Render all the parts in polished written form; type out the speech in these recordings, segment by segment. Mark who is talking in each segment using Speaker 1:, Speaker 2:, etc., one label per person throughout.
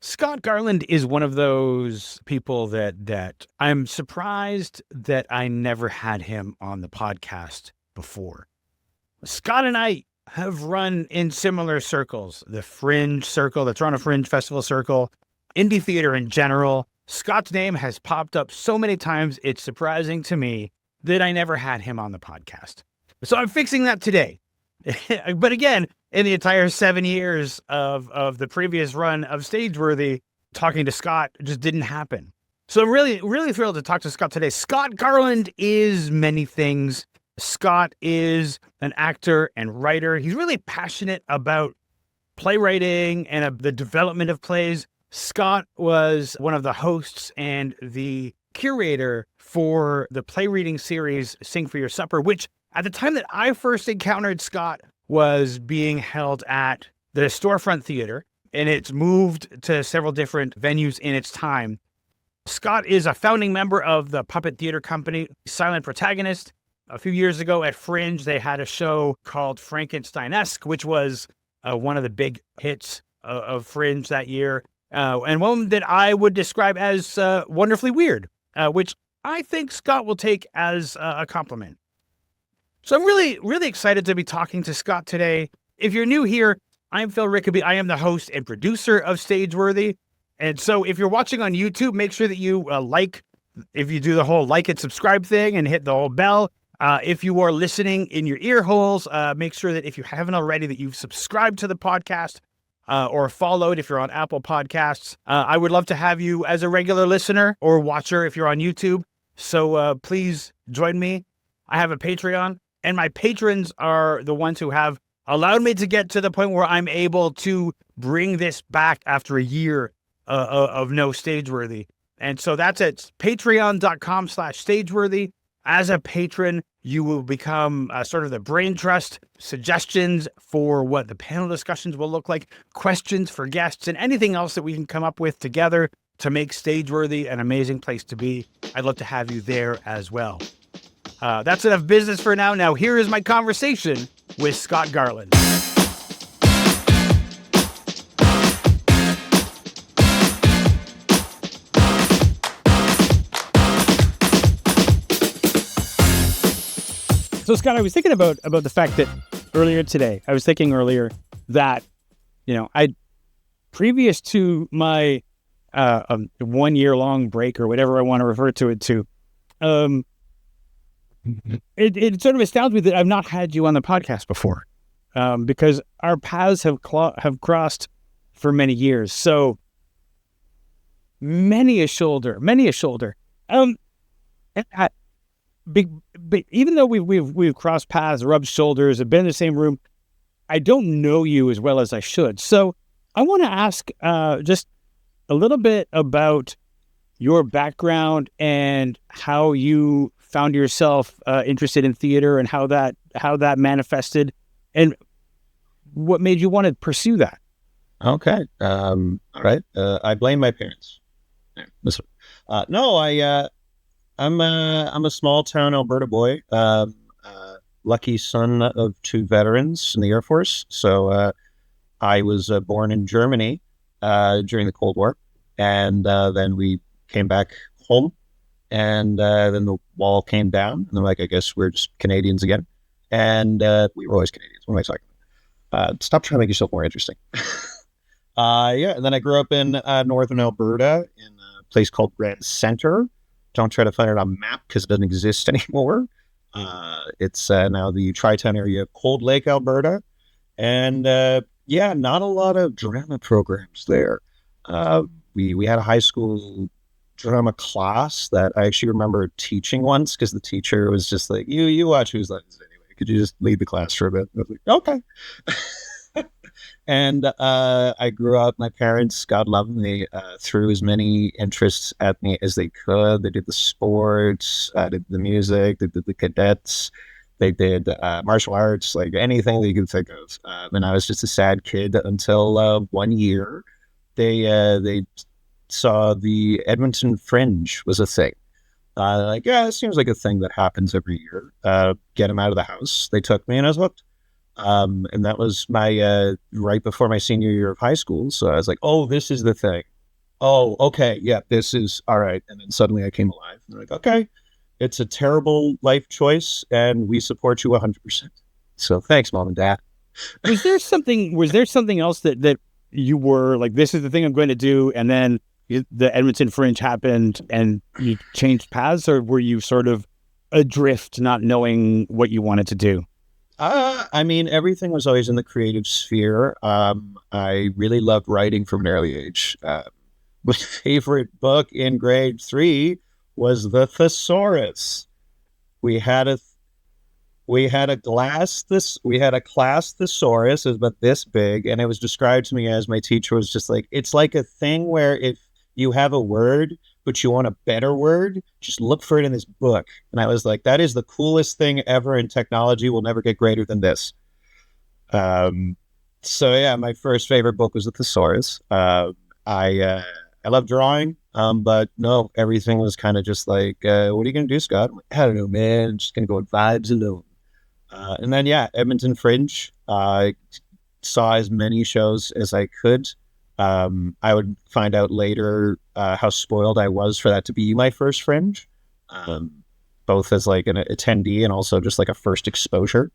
Speaker 1: Scott Garland is one of those people that I'm surprised that I never had him on the podcast before. Scott and I have run in similar circles, the Fringe circle, the Toronto Fringe Festival circle, indie theater in general. Scott's name has popped up so many times, it's surprising to me that I never had him on the podcast. So I'm fixing that today. But again, in the entire 7 years of the previous run of Stageworthy, talking to Scott just didn't happen. So I'm really, really thrilled to talk to Scott today. Scott Garland is many things. Scott is an actor and writer. He's really passionate about playwriting and the development of plays. Scott was one of the hosts and the curator for the play reading series Sing for Your Supper, which at the time that I first encountered Scott was being held at the Storefront Theater, and it's moved to several different venues in its time. Scott is a founding member of the puppet theater company Silent Protagonist. A few years ago at Fringe, they had a show called Frankensteinesque, which was one of the big hits of Fringe that year, and one that I would describe as wonderfully weird, which I think Scott will take as a compliment. So I'm really, really excited to be talking to Scott today. If you're new here, I'm Phil Rickaby. I am the host and producer of Stageworthy. And so if you're watching on YouTube, make sure that you if you do the whole like and subscribe thing and hit the whole bell. If you are listening in your ear holes, make sure that if you haven't already, that you've subscribed to the podcast or followed if you're on Apple Podcasts. I would love to have you as a regular listener or watcher if you're on YouTube. So please join me. I have a Patreon. And my patrons are the ones who have allowed me to get to the point where I'm able to bring this back after a year of no Stageworthy. And so that's at patreon.com/Stageworthy. As a patron, you will become sort of the brain trust, suggestions for what the panel discussions will look like, questions for guests, and anything else that we can come up with together to make Stageworthy an amazing place to be. I'd love to have you there as well. That's enough business for now. Now, here is my conversation with Scott Garland. So, Scott, I was thinking about the fact that earlier that, previous to my 1 year long break or whatever I want to refer to it to, it sort of astounds me that I've not had you on the podcast before, because our paths have crossed for many years. So many a shoulder. And even though we've crossed paths, rubbed shoulders, have been in the same room, I don't know you as well as I should. So I want to ask just a little bit about your background and how you found yourself interested in theater and how that manifested and what made you want to pursue that.
Speaker 2: Okay. All right. I blame my parents. No, I'm a small town Alberta boy, lucky son of two veterans in the Air Force. So I was born in Germany during the Cold War, and then we came back home, and then the wall came down, and they're like, I guess we're just Canadians again. And we were always Canadians. What am I talking about? Stop trying to make yourself more interesting. And then I grew up in northern Alberta in a place called Grand Centre. Don't try to find it on a map because it doesn't exist anymore. It's now the Tri-Town area of Cold Lake, Alberta. And not a lot of drama programs there. We had a high school drama class that I actually remember teaching once because the teacher was just like, you watch Who's Lines anyway. Could you just lead the class for a bit? I was like, okay. And I grew up, my parents, God love them, they threw as many interests at me as they could. They did the sports, did the music, they did the cadets, they did martial arts, like anything that you could think of. And I was just a sad kid until 1 year. They saw the Edmonton Fringe was a thing. It seems like a thing that happens every year. Get them out of the house. They took me and I was hooked. And that was my right before my senior year of high school. So I was like, oh, this is the thing. Oh, okay, yeah, this is all right. And then suddenly I came alive. And they're like, okay, it's a terrible life choice, and we support you 100%. So thanks, mom and dad.
Speaker 1: Was there something else that you were like, this is the thing I'm going to do, and then the Edmonton Fringe happened and you changed paths, or were you sort of adrift, not knowing what you wanted to do?
Speaker 2: I mean, everything was always in the creative sphere. I really loved writing from an early age. My favorite book in grade 3 was The Thesaurus. We had a class thesaurus. It was about this big, and it was described to me as my teacher was just like, it's like a thing where if you have a word but you want a better word, just look for it in this book. And I was like, that is the coolest thing ever, and technology will never get greater than this. So yeah, my first favorite book was The Thesaurus. I love drawing, but no, everything was kind of just like, what are you going to do, Scott? I'm like, I don't know, man. I'm just going to go with vibes alone. And then, yeah, Edmonton Fringe. I saw as many shows as I could. I would find out later how spoiled I was for that to be my first Fringe, both as like an attendee and also just like a first exposure.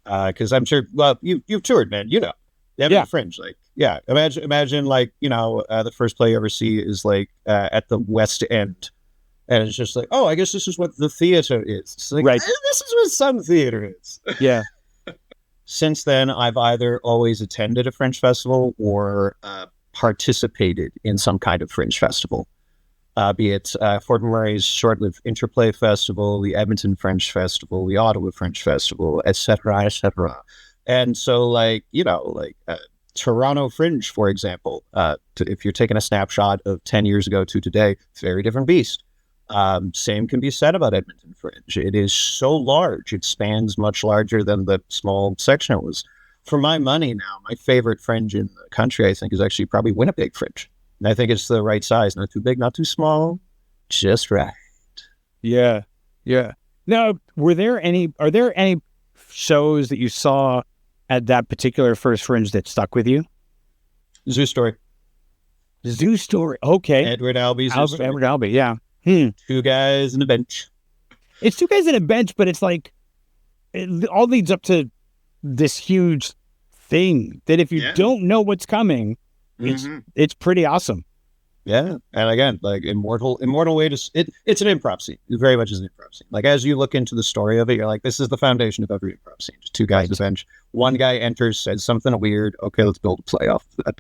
Speaker 2: Because I'm sure, well, you've toured, man. You know, Edmonton Fringe, like, yeah. Imagine like, you know, the first play you ever see is like at the West End. And it's just like, oh, I guess this is what the theater is. It's like,
Speaker 1: Right.
Speaker 2: This is what some theater is.
Speaker 1: Yeah.
Speaker 2: Since then, I've either always attended a Fringe festival or participated in some kind of Fringe festival, be it Fort McMurray's short-lived Interplay Festival, the Edmonton Fringe Festival, the Ottawa Fringe Festival, etc., etc. And so, like, you know, like Toronto Fringe, for example, if you're taking a snapshot of 10 years ago to today, very different beast. Same can be said about Edmonton Fringe. It is so large. It spans much larger than the small section it was. For my money now, my favorite Fringe in the country, I think, is actually probably Winnipeg Fringe. And I think it's the right size. Not too big, not too small. Just right.
Speaker 1: Yeah. Yeah. Now, are there any shows that you saw at that particular first Fringe that stuck with you?
Speaker 2: Zoo Story.
Speaker 1: Zoo Story. Okay.
Speaker 2: Edward Albee's Zoo Story.
Speaker 1: Edward Albee, yeah.
Speaker 2: Two guys and a bench.
Speaker 1: It's two guys in a bench, but it's like, it all leads up to this huge thing that if you don't know what's coming, it's pretty awesome.
Speaker 2: Yeah. And again, like immortal way to, it's an improv scene. It very much is an improv scene. Like as you look into the story of it, you're like, this is the foundation of every improv scene. Just two guys on a bench. One guy enters, says something weird. Okay, let's build a play off of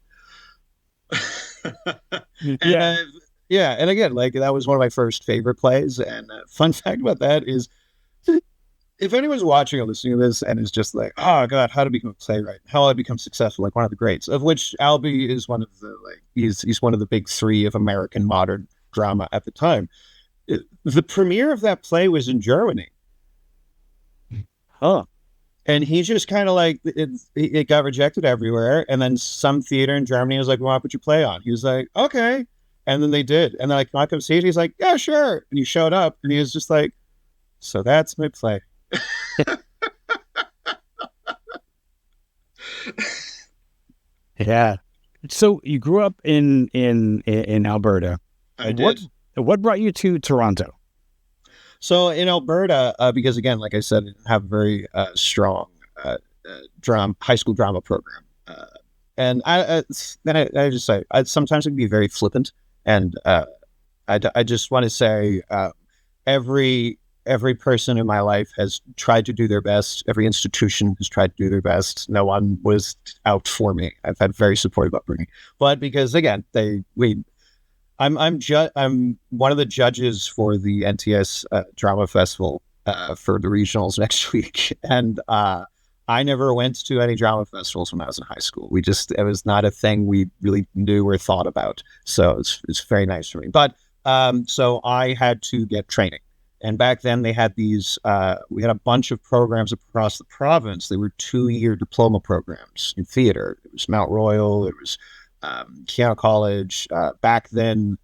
Speaker 2: that. Yeah, and again, like that was one of my first favorite plays. And fun fact about that is, if anyone's watching or listening to this and is just like, oh God, how to become a playwright, how I become successful, like one of the greats, of which Albee is one of the he's one of the big three of American modern drama at the time. The premiere of that play was in Germany.
Speaker 1: Huh.
Speaker 2: And he just kind of like, it got rejected everywhere. And then some theater in Germany was like, we want to put your play on. He was like, okay. And then they did. And they're like, can I come see it? He's like, yeah, sure. And he showed up and he was just like, so that's my play.
Speaker 1: Yeah. So you grew up in Alberta.
Speaker 2: I did.
Speaker 1: What brought you to Toronto?
Speaker 2: So in Alberta, because again, like I said, I didn't have a very strong high school drama program. And I just say, sometimes I can be very flippant. And I just want to say, every person in my life has tried to do their best. Every institution has tried to do their best. No one was out for me. I've had very supportive upbringing, but because again, I'm one of the judges for the NTS Drama Festival for the regionals next week, and I never went to any drama festivals when I was in high school. It was not a thing we really knew or thought about. So it's very nice for me. But so I had to get training. And back then they had these, we had a bunch of programs across the province. They were 2-year diploma programs in theater. It was Mount Royal. It was Keanu College. Back then,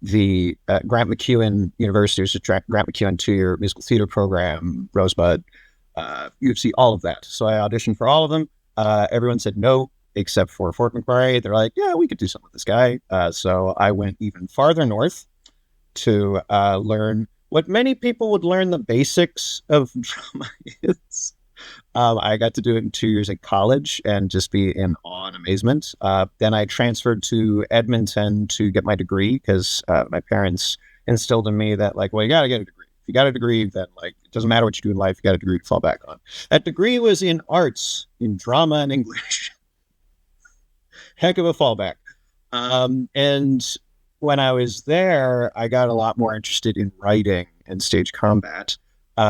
Speaker 2: the Grant MacEwan University was a Grant MacEwan 2-year musical theater program, Rosebud. UFC, all of that. So I auditioned for all of them. Everyone said no, except for Fort McMurray. They're like, yeah, we could do something with this guy. So I went even farther north to learn what many people would learn the basics of drama is. I got to do it in 2 years at college and just be in awe and amazement. Then I transferred to Edmonton to get my degree because my parents instilled in me that, like, well, you got to get a degree. If you got a degree, then, like, it doesn't matter what you do in life, you got a degree to fall back on. That degree was in arts, in drama and English. Heck of a fallback. And when I was there, I got a lot more interested in writing and stage combat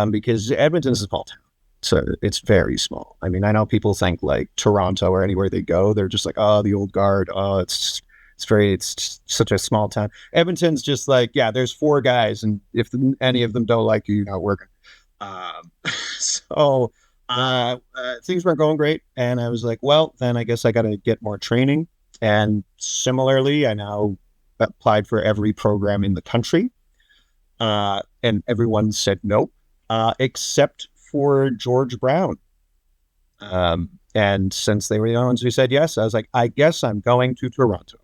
Speaker 2: because Edmonton is a small town. So it's very small. I mean, I know people think like Toronto or anywhere they go, they're just like, oh, the old guard. Oh, it's such a small town. Edmonton's just like, yeah, there's 4 guys, and if any of them don't like you, you're not working. So things weren't going great, and I was like, well, then I guess I got to get more training. And similarly, I now applied for every program in the country, and everyone said no, except for George Brown. And since they were the only ones who said yes, I was like, I guess I'm going to Toronto.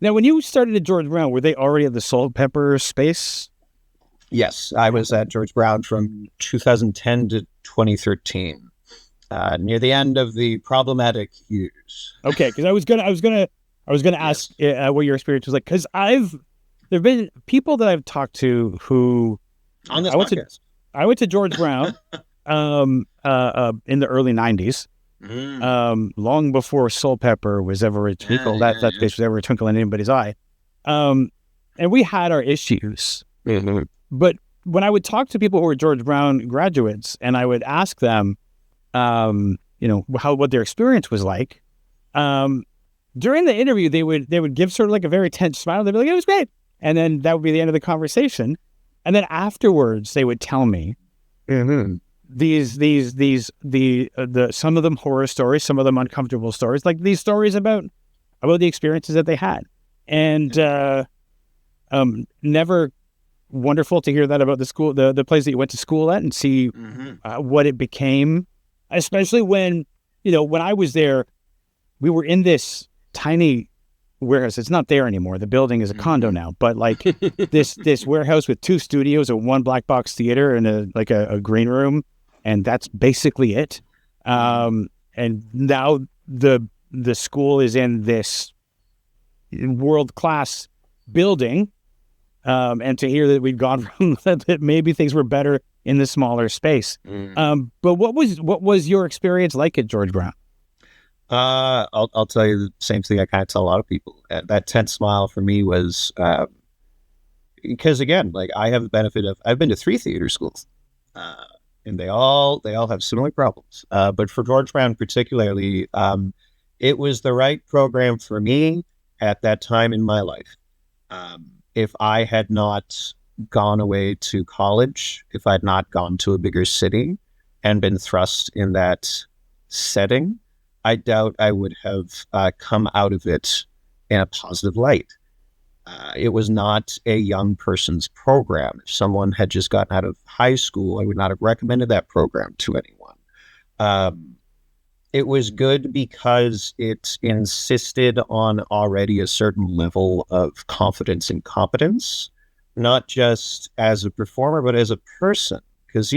Speaker 1: Now, when you started at George Brown, were they already at the Salt Pepper space?
Speaker 2: Yes, I was at George Brown from 2010 to 2013, near the end of the problematic years.
Speaker 1: Okay, because I was gonna ask what your experience was like, because there've been people that I've talked to who
Speaker 2: on this podcast.
Speaker 1: I went to George Brown in the early 90s, long before Soul Pepper was ever a twinkle, that space was ever a twinkle in anybody's eye. And we had our issues.
Speaker 2: Mm-hmm.
Speaker 1: But when I would talk to people who were George Brown graduates and I would ask them, what their experience was like, during the interview, they would give sort of like a very tense smile. They'd be like, it was great. And then that would be the end of the conversation. And then afterwards, they would tell me these some of them horror stories, some of them uncomfortable stories, like these stories about the experiences that they had, and never wonderful to hear that about the school, the place that you went to school at, and see what it became. Especially when I was there, we were in this tiny warehouse. It's not there anymore. The building is a condo now, but like this warehouse with 2 studios, a 1 black box theater, and a green room, and that's basically it. And now the school is in this world-class building, and to hear that we've gone from that maybe things were better in the smaller space. But what was your experience like at George Brown?
Speaker 2: I'll tell you the same thing I kind of tell a lot of people. That tense smile for me was because, again, like, I have the benefit of, I've been to 3 theater schools, and they all have similar problems. But for George Brown particularly, it was the right program for me at that time in my life. If I had not gone away to college, if I'd not gone to a bigger city and been thrust in that setting, I doubt I would have come out of it in a positive light. It was not a young person's program. If someone had just gotten out of high school, I would not have recommended that program to anyone. It was good because it insisted on already a certain level of confidence and competence, not just as a performer, but as a person. Because,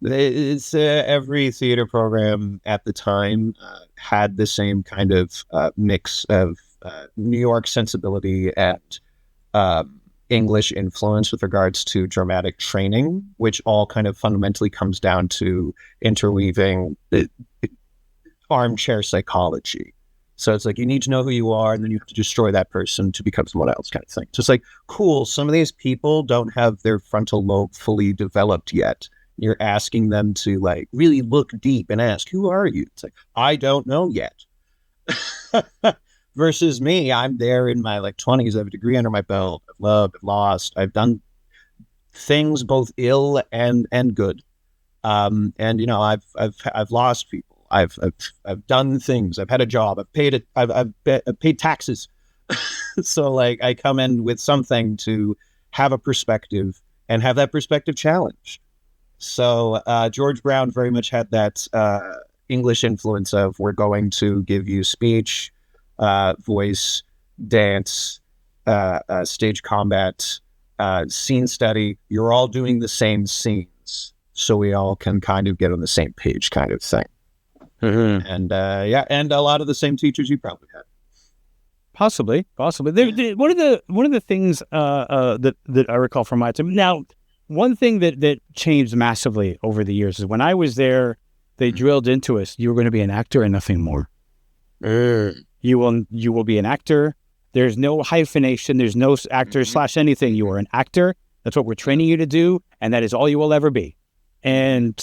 Speaker 2: it's every theater program at the time had the same kind of mix of New York sensibility and English influence with regards to dramatic training, which all kind of fundamentally comes down to interweaving the armchair psychology. So it's like, you need to know who you are, and then you have to destroy that person to become someone else, kind of thing. So it's like, cool, some of these people don't have their frontal lobe fully developed yet. You're asking them to, like, really look deep and ask, who are you? It's like, I don't know yet. Versus me, I'm there in my 20s. I have a degree under my belt. I've loved, I've lost. I've done things both ill and good. And I've lost people. I've done things. I've had a job. I've paid taxes. So, like, I come in with something to have a perspective and have that perspective challenged. So George Brown very much had that English influence of, we're going to give you speech, voice, dance, stage combat, scene study. You're all doing the same scenes, so we all can kind of get on the same page, kind of thing.
Speaker 1: Mm-hmm.
Speaker 2: And and a lot of the same teachers you probably had.
Speaker 1: Possibly. One of the things that I recall from my time. Now, one thing that changed massively over the years is when I was there, they drilled into us, you were going to be an actor and nothing more. You will be an actor. There's no hyphenation. There's no actor / anything. You are an actor. That's what we're training you to do, and that is all you will ever be. And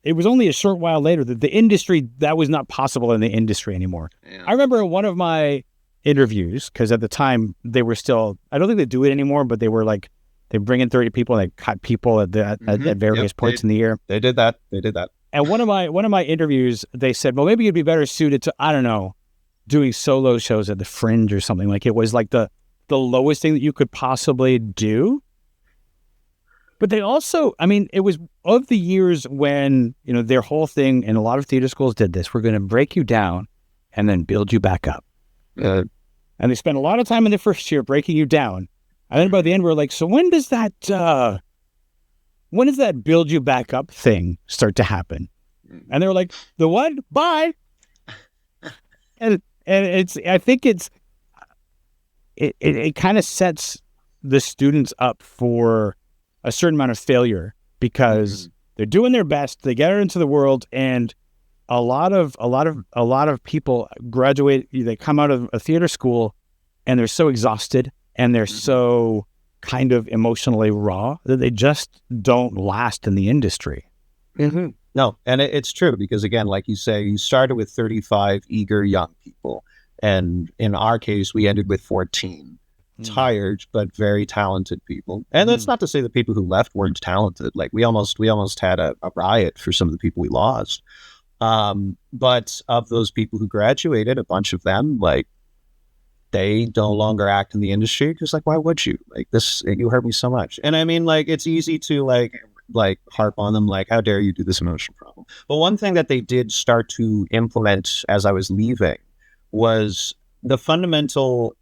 Speaker 1: it was only a short while later that the industry, that was not possible in the industry anymore. Yeah. I remember in one of my interviews, because at the time they were still, I don't think they do it anymore, but they were like, they bring in 30 people and they cut people at various points in the year.
Speaker 2: They did that.
Speaker 1: And one of my interviews, they said, well, maybe you'd be better suited to, I don't know, doing solo shows at the Fringe or something. Like it was like the lowest thing that you could possibly do. But they also, I mean, it was of the years when, you know, their whole thing, and a lot of theater schools did this, we're going to break you down and then build you back up. And they spent a lot of time in the first year breaking you down. And then by the end, we're like, so when does that build you back up thing start to happen? And they were like, the what? Bye. And I think it kind of sets the students up for a certain amount of failure, because they're doing their best, they get out into the world, and a lot of people graduate, they come out of a theater school and they're so exhausted and they're so kind of emotionally raw that they just don't last in the industry.
Speaker 2: Mm-hmm. No, and it's true, because again, like you say, you started with 35 eager young people, and in our case, we ended with 14 tired but very talented people. And that's not to say the people who left weren't talented. Like we almost had a riot for some of the people we lost. But of those people who graduated, a bunch of them, like, they no longer act in the industry because, like, why would you? Like, this, you hurt me so much. And I mean, like, it's easy to like harp on them, like, how dare you do this emotional problem. But one thing that they did start to implement as I was leaving was the fundamental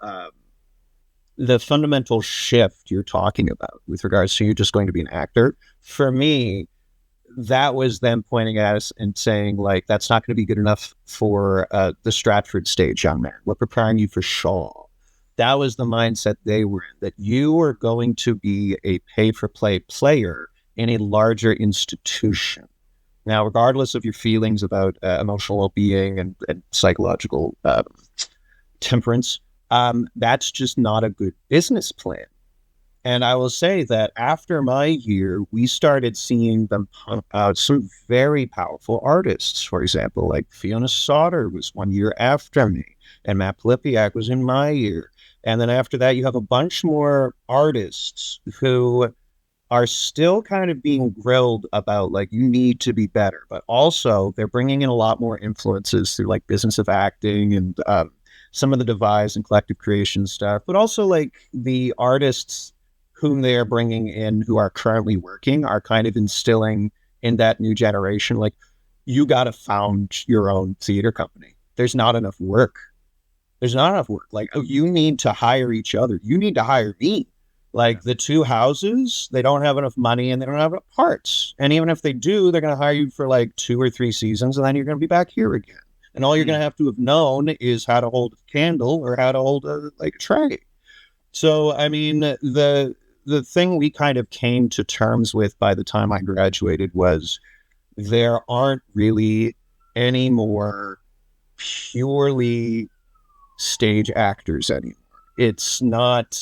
Speaker 2: shift you're talking about with regards to you just going to be an actor. For me, that was them pointing at us and saying, like, that's not going to be good enough for the Stratford stage, young man. We're preparing you for Shaw. That was the mindset they were in, that you are going to be a pay-for-play player in a larger institution. Now, regardless of your feelings about emotional well-being and psychological temperance, that's just not a good business plan. And I will say that after my year, we started seeing them pump out some very powerful artists. For example, like Fiona Sauter was 1 year after me, and Matt Polipiak was in my year. And then after that, you have a bunch more artists who are still kind of being grilled about, like, you need to be better. But also, they're bringing in a lot more influences through, like, business of acting and some of the devised and collective creation stuff. But also, like, the artists whom they are bringing in who are currently working are kind of instilling in that new generation, like, you got to found your own theater company. There's not enough work. Like, oh, you need to hire each other. You need to hire me. Like, the two houses, they don't have enough money and they don't have enough parts. And even if they do, they're going to hire you for like 2 or 3 seasons, and then you're going to be back here again. And all you're going to have to have known is how to hold a candle or how to hold a tray. So, I mean, the thing we kind of came to terms with by the time I graduated was there aren't really any more purely stage actors anymore. It's not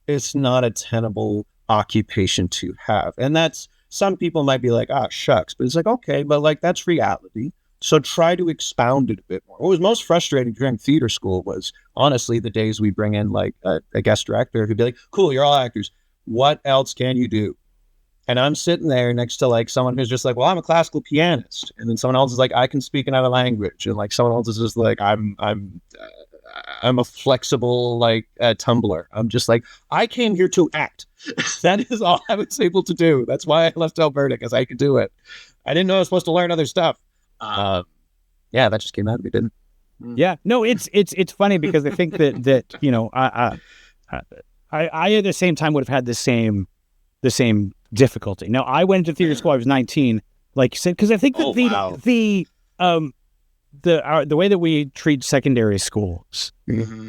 Speaker 2: a tenable occupation to have. And that's, some people might be like, ah, shucks, but it's like, okay, but like, that's reality. So try to expound it a bit more. What was most frustrating during theater school was honestly the days we bring in like a guest director who'd be like, cool, you're all actors. What else can you do? And I'm sitting there next to like someone who's just like, well, I'm a classical pianist. And then someone else is like, I can speak another language. And like someone else is just like, I'm a flexible tumbler. I'm just like, I came here to act. That is all I was able to do. That's why I left Alberta, because I could do it. I didn't know I was supposed to learn other stuff. Yeah, that just came out of me, didn't it?
Speaker 1: Yeah, no, it's funny because I think that I at the same time would have had the same difficulty. Now, I went to theater school. I was 19, like you said, because I think that the way that we treat secondary schools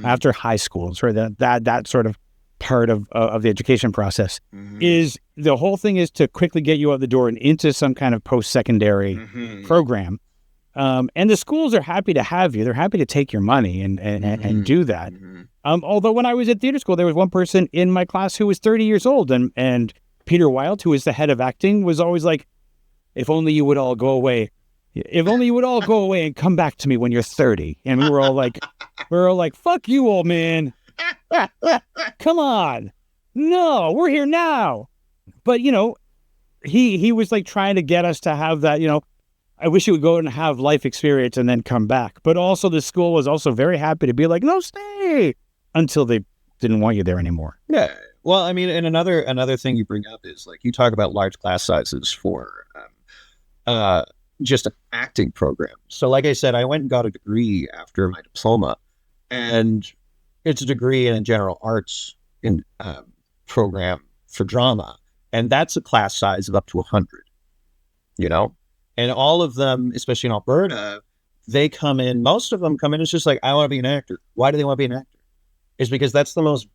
Speaker 1: after high school, sort of that sort of part of the education process is the whole thing is to quickly get you out the door and into some kind of post-secondary program. And the schools are happy to have you. They're happy to take your money and do that. Although when I was at theater school, there was one person in my class who was 30 years old, and Peter Wilde, who is the head of acting, was always like, if only you would all go away. If only you would all go away and come back to me when you're 30. And we were all like, fuck you, old man. Come on. No, we're here now. But, he was like trying to get us to have that, I wish you would go and have life experience and then come back. But also the school was also very happy to be like, no, stay, until they didn't want you there anymore.
Speaker 2: Yeah. Well, I mean, and another thing you bring up is like, you talk about large class sizes for just an acting program. So like I said, I went and got a degree after my diploma, and it's a degree in a general arts program for drama. And that's a class size of up to 100, and all of them, especially in Alberta, most of them come in, it's just like, I want to be an actor. Why do they want to be an actor? It's because that's the most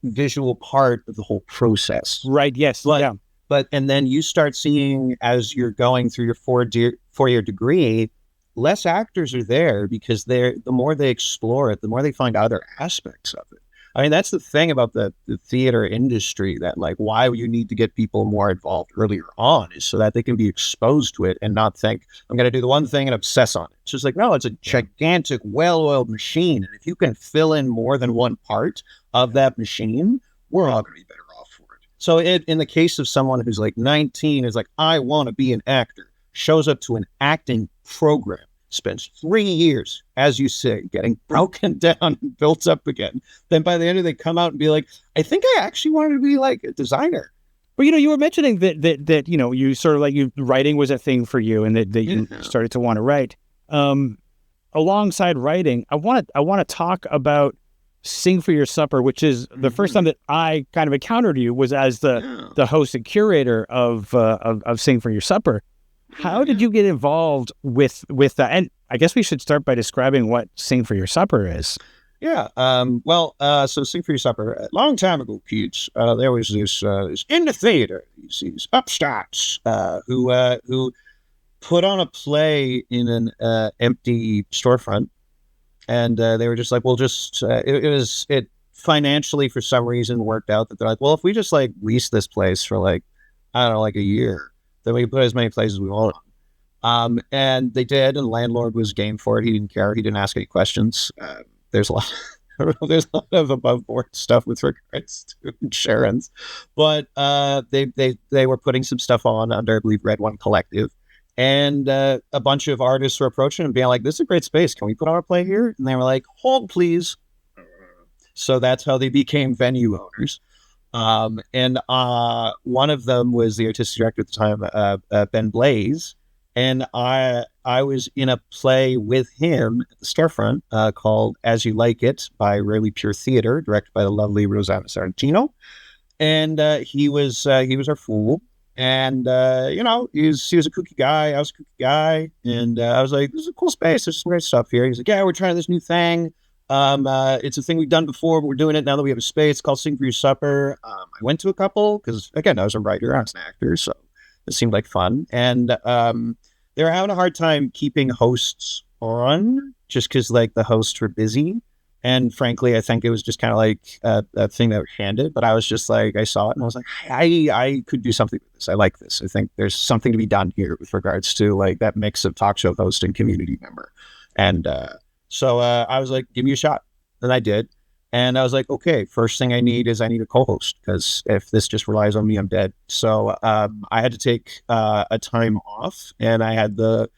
Speaker 2: visual part of the whole process.
Speaker 1: Right. Yes.
Speaker 2: And then you start seeing, as you're going through your four-year degree, less actors are there because the more they explore it, the more they find other aspects of it. I mean, that's the thing about the theater industry, that like why you need to get people more involved earlier on is so that they can be exposed to it and not think, I'm going to do the one thing and obsess on it. It's just like, no, it's a gigantic, well-oiled machine. And if you can fill in more than one part of that machine, we're all going to be better off for it. So in the case of someone who's like 19, is like, I want to be an actor, shows up to an acting program, spends 3 years, as you say, getting broken down and built up again. Then by the end of it, they come out and be like, I think I actually wanted to be like a designer.
Speaker 1: But, you were mentioning that you sort of like writing was a thing for you, and that you started to want to write. Alongside writing, I want to talk about Sing for Your Supper, which is the first time that I kind of encountered you was as the host and curator of Sing for Your Supper. How did you get involved with that? And I guess we should start by describing what Sing for Your Supper is.
Speaker 2: Yeah. So Sing for Your Supper, a long time ago, kids, there was this in the theater, these upstarts who put on a play in an empty storefront. And they were just like, well, it financially for some reason worked out that they're like, well, if we just like lease this place for like, I don't know, like a year, then we can put as many places as we want on. And they did, and the landlord was game for it. He didn't care. He didn't ask any questions. There's a lot of above board stuff with regards to insurance, but they were putting some stuff on under, I believe, Red One Collective, and a bunch of artists were approaching and being like, "This is a great space. Can we put our play here?" And they were like, "Hold, please." So that's how they became venue owners. And one of them was the artistic director at the time, Ben Blaze. And I was in a play with him at the storefront called As You Like It by Rarely Pure Theater, directed by the lovely Rosanna Sarantino. And he was our fool. And, he was a kooky guy. I was a kooky guy. And I was like, this is a cool space. There's some great stuff here. He's like, yeah, we're trying this new thing. It's a thing we've done before, but we're doing it now that we have a space. It's called Sing for Your Supper. I went to a couple because, again, I was a writer, I was an actor, so it seemed like fun. And they were having a hard time keeping hosts on just because, like, the hosts were busy. And frankly, I think it was just kind of like a thing that was handed. But I was just like, I saw it and I was like, I could do something with this. I like this. I think there's something to be done here with regards to like that mix of talk show host and community member. And so I was like, give me a shot. And I did. And I was like, okay, first thing I need is a co-host, because if this just relies on me, I'm dead. So I had to take a time off, and I had the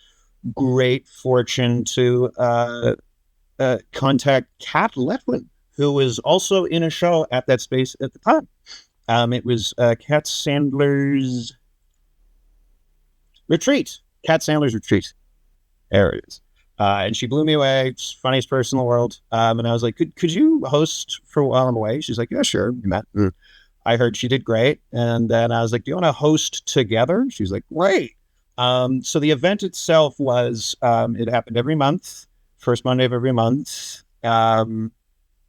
Speaker 2: great fortune to contact Kat Letwin, who was also in a show at that space at the time. It was Kat Sandler's Retreat. Kat Sandler's Retreat. There it is. And she blew me away. She's the funniest person in the world. And I was like, could you host for while I'm away? She's like, yeah, sure. We met. And I heard she did great. And then I was like, do you want to host together? She's like, great. So the event itself was, it happened every month, first Monday of every month. And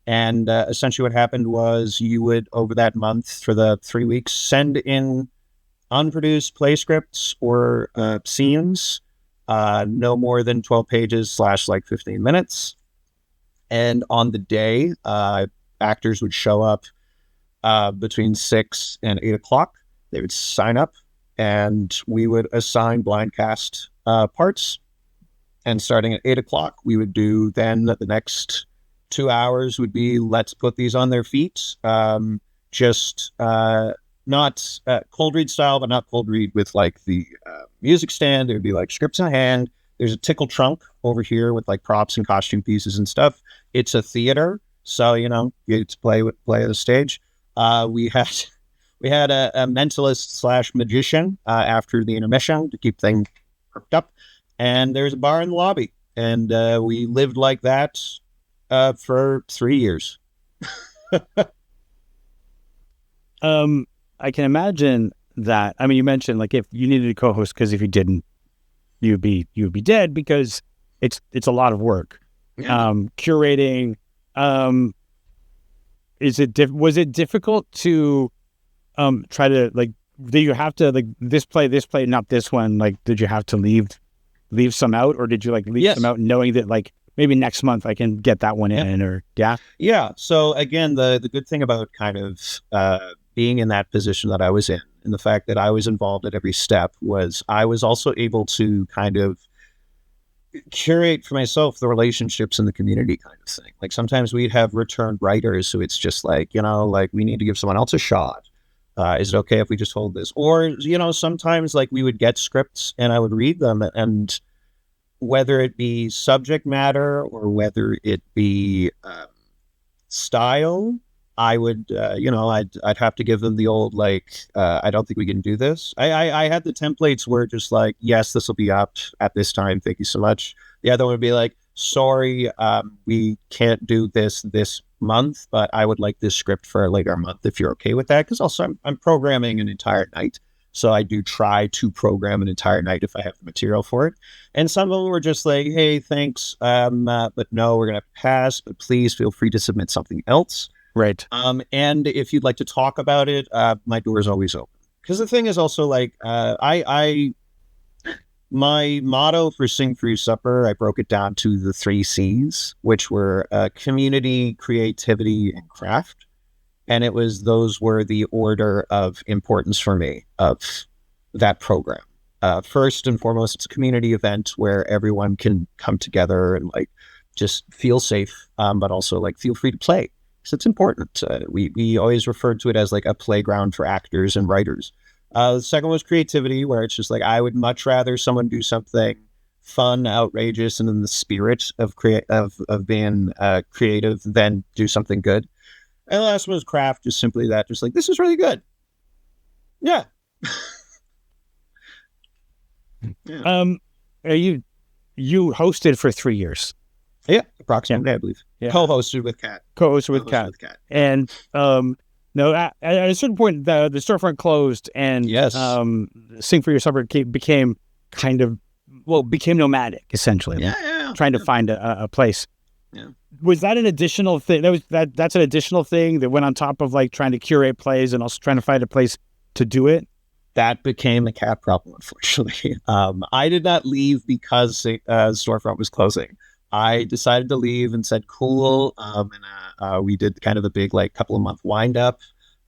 Speaker 2: essentially what happened was you would, over that month for the 3 weeks, send in unproduced play scripts or scenes, no more than 12 pages / like 15 minutes. And on the day, actors would show up between 6 and 8 o'clock. They would sign up and we would assign blind cast parts. And starting at 8 o'clock, we would do then the next 2 hours would be, let's put these on their feet. Not cold read style, but not cold read with like the music stand. It would be like scripts in hand. There's a tickle trunk over here with like props and costume pieces and stuff. It's a theater, so you get to play the stage. We had a mentalist / magician after the intermission to keep things perked up, and there's a bar in the lobby, and we lived like that for 3 years.
Speaker 1: I can imagine that. I mean, you mentioned like if you needed a co-host, because if you didn't, you'd be dead, because it's a lot of work.
Speaker 2: Yeah.
Speaker 1: Curating. Was it difficult to try to like? Do you have to like this play, not this one? Like, did you have to leave some out, or did you like leave some out knowing that like maybe next month I can get that one in, or
Speaker 2: yeah. So again, the good thing about kind of being in that position that I was in, and the fact that I was involved at every step, was I was also able to kind of curate for myself the relationships in the community kind of thing. Like sometimes we'd have returned writers who it's just like, like we need to give someone else a shot. Is it okay if we just hold this? Or, sometimes like we would get scripts and I would read them, and whether it be subject matter or whether it be style, I would, I'd have to give them the old, like, I don't think we can do this. I had the templates where just like, yes, this will be up at this time. Thank you so much. The other one would be like, sorry, we can't do this month, but I would like this script for a later month if you're okay with that. Because also I'm programming an entire night. So I do try to program an entire night if I have the material for it. And some of them were just like, hey, thanks, but no, we're going to pass, but please feel free to submit something else.
Speaker 1: Right.
Speaker 2: And if you'd like to talk about it, my door is always open. Because the thing is also like, my motto for Sing for Your Supper, I broke it down to the 3 C's, which were community, creativity, and craft. And those were the order of importance for me of that program. First and foremost, it's a community event where everyone can come together and like just feel safe, but also like feel free to play. So it's important. We always referred to it as like a playground for actors and writers. The second was creativity, where it's just like I would much rather someone do something fun, outrageous, and in the spirit of being creative than do something good. And the last one was craft, just simply that, just like, this is really good. Yeah.
Speaker 1: Yeah. You hosted for 3 years.
Speaker 2: Yeah, approximately, I believe.
Speaker 1: Yeah.
Speaker 2: Co-hosted with Kat.
Speaker 1: And no, at a certain point, the storefront closed, and
Speaker 2: yes,
Speaker 1: Sing for Your Supper became nomadic, essentially.
Speaker 2: Yeah.
Speaker 1: Trying to find a place.
Speaker 2: Yeah.
Speaker 1: Was that an additional thing? That's an additional thing that went on top of like trying to curate plays and also trying to find a place to do it?
Speaker 2: That became a Kat problem, unfortunately. I did not leave because the storefront was closing. I decided to leave and said, cool. And we did kind of a big, like, couple of month wind up.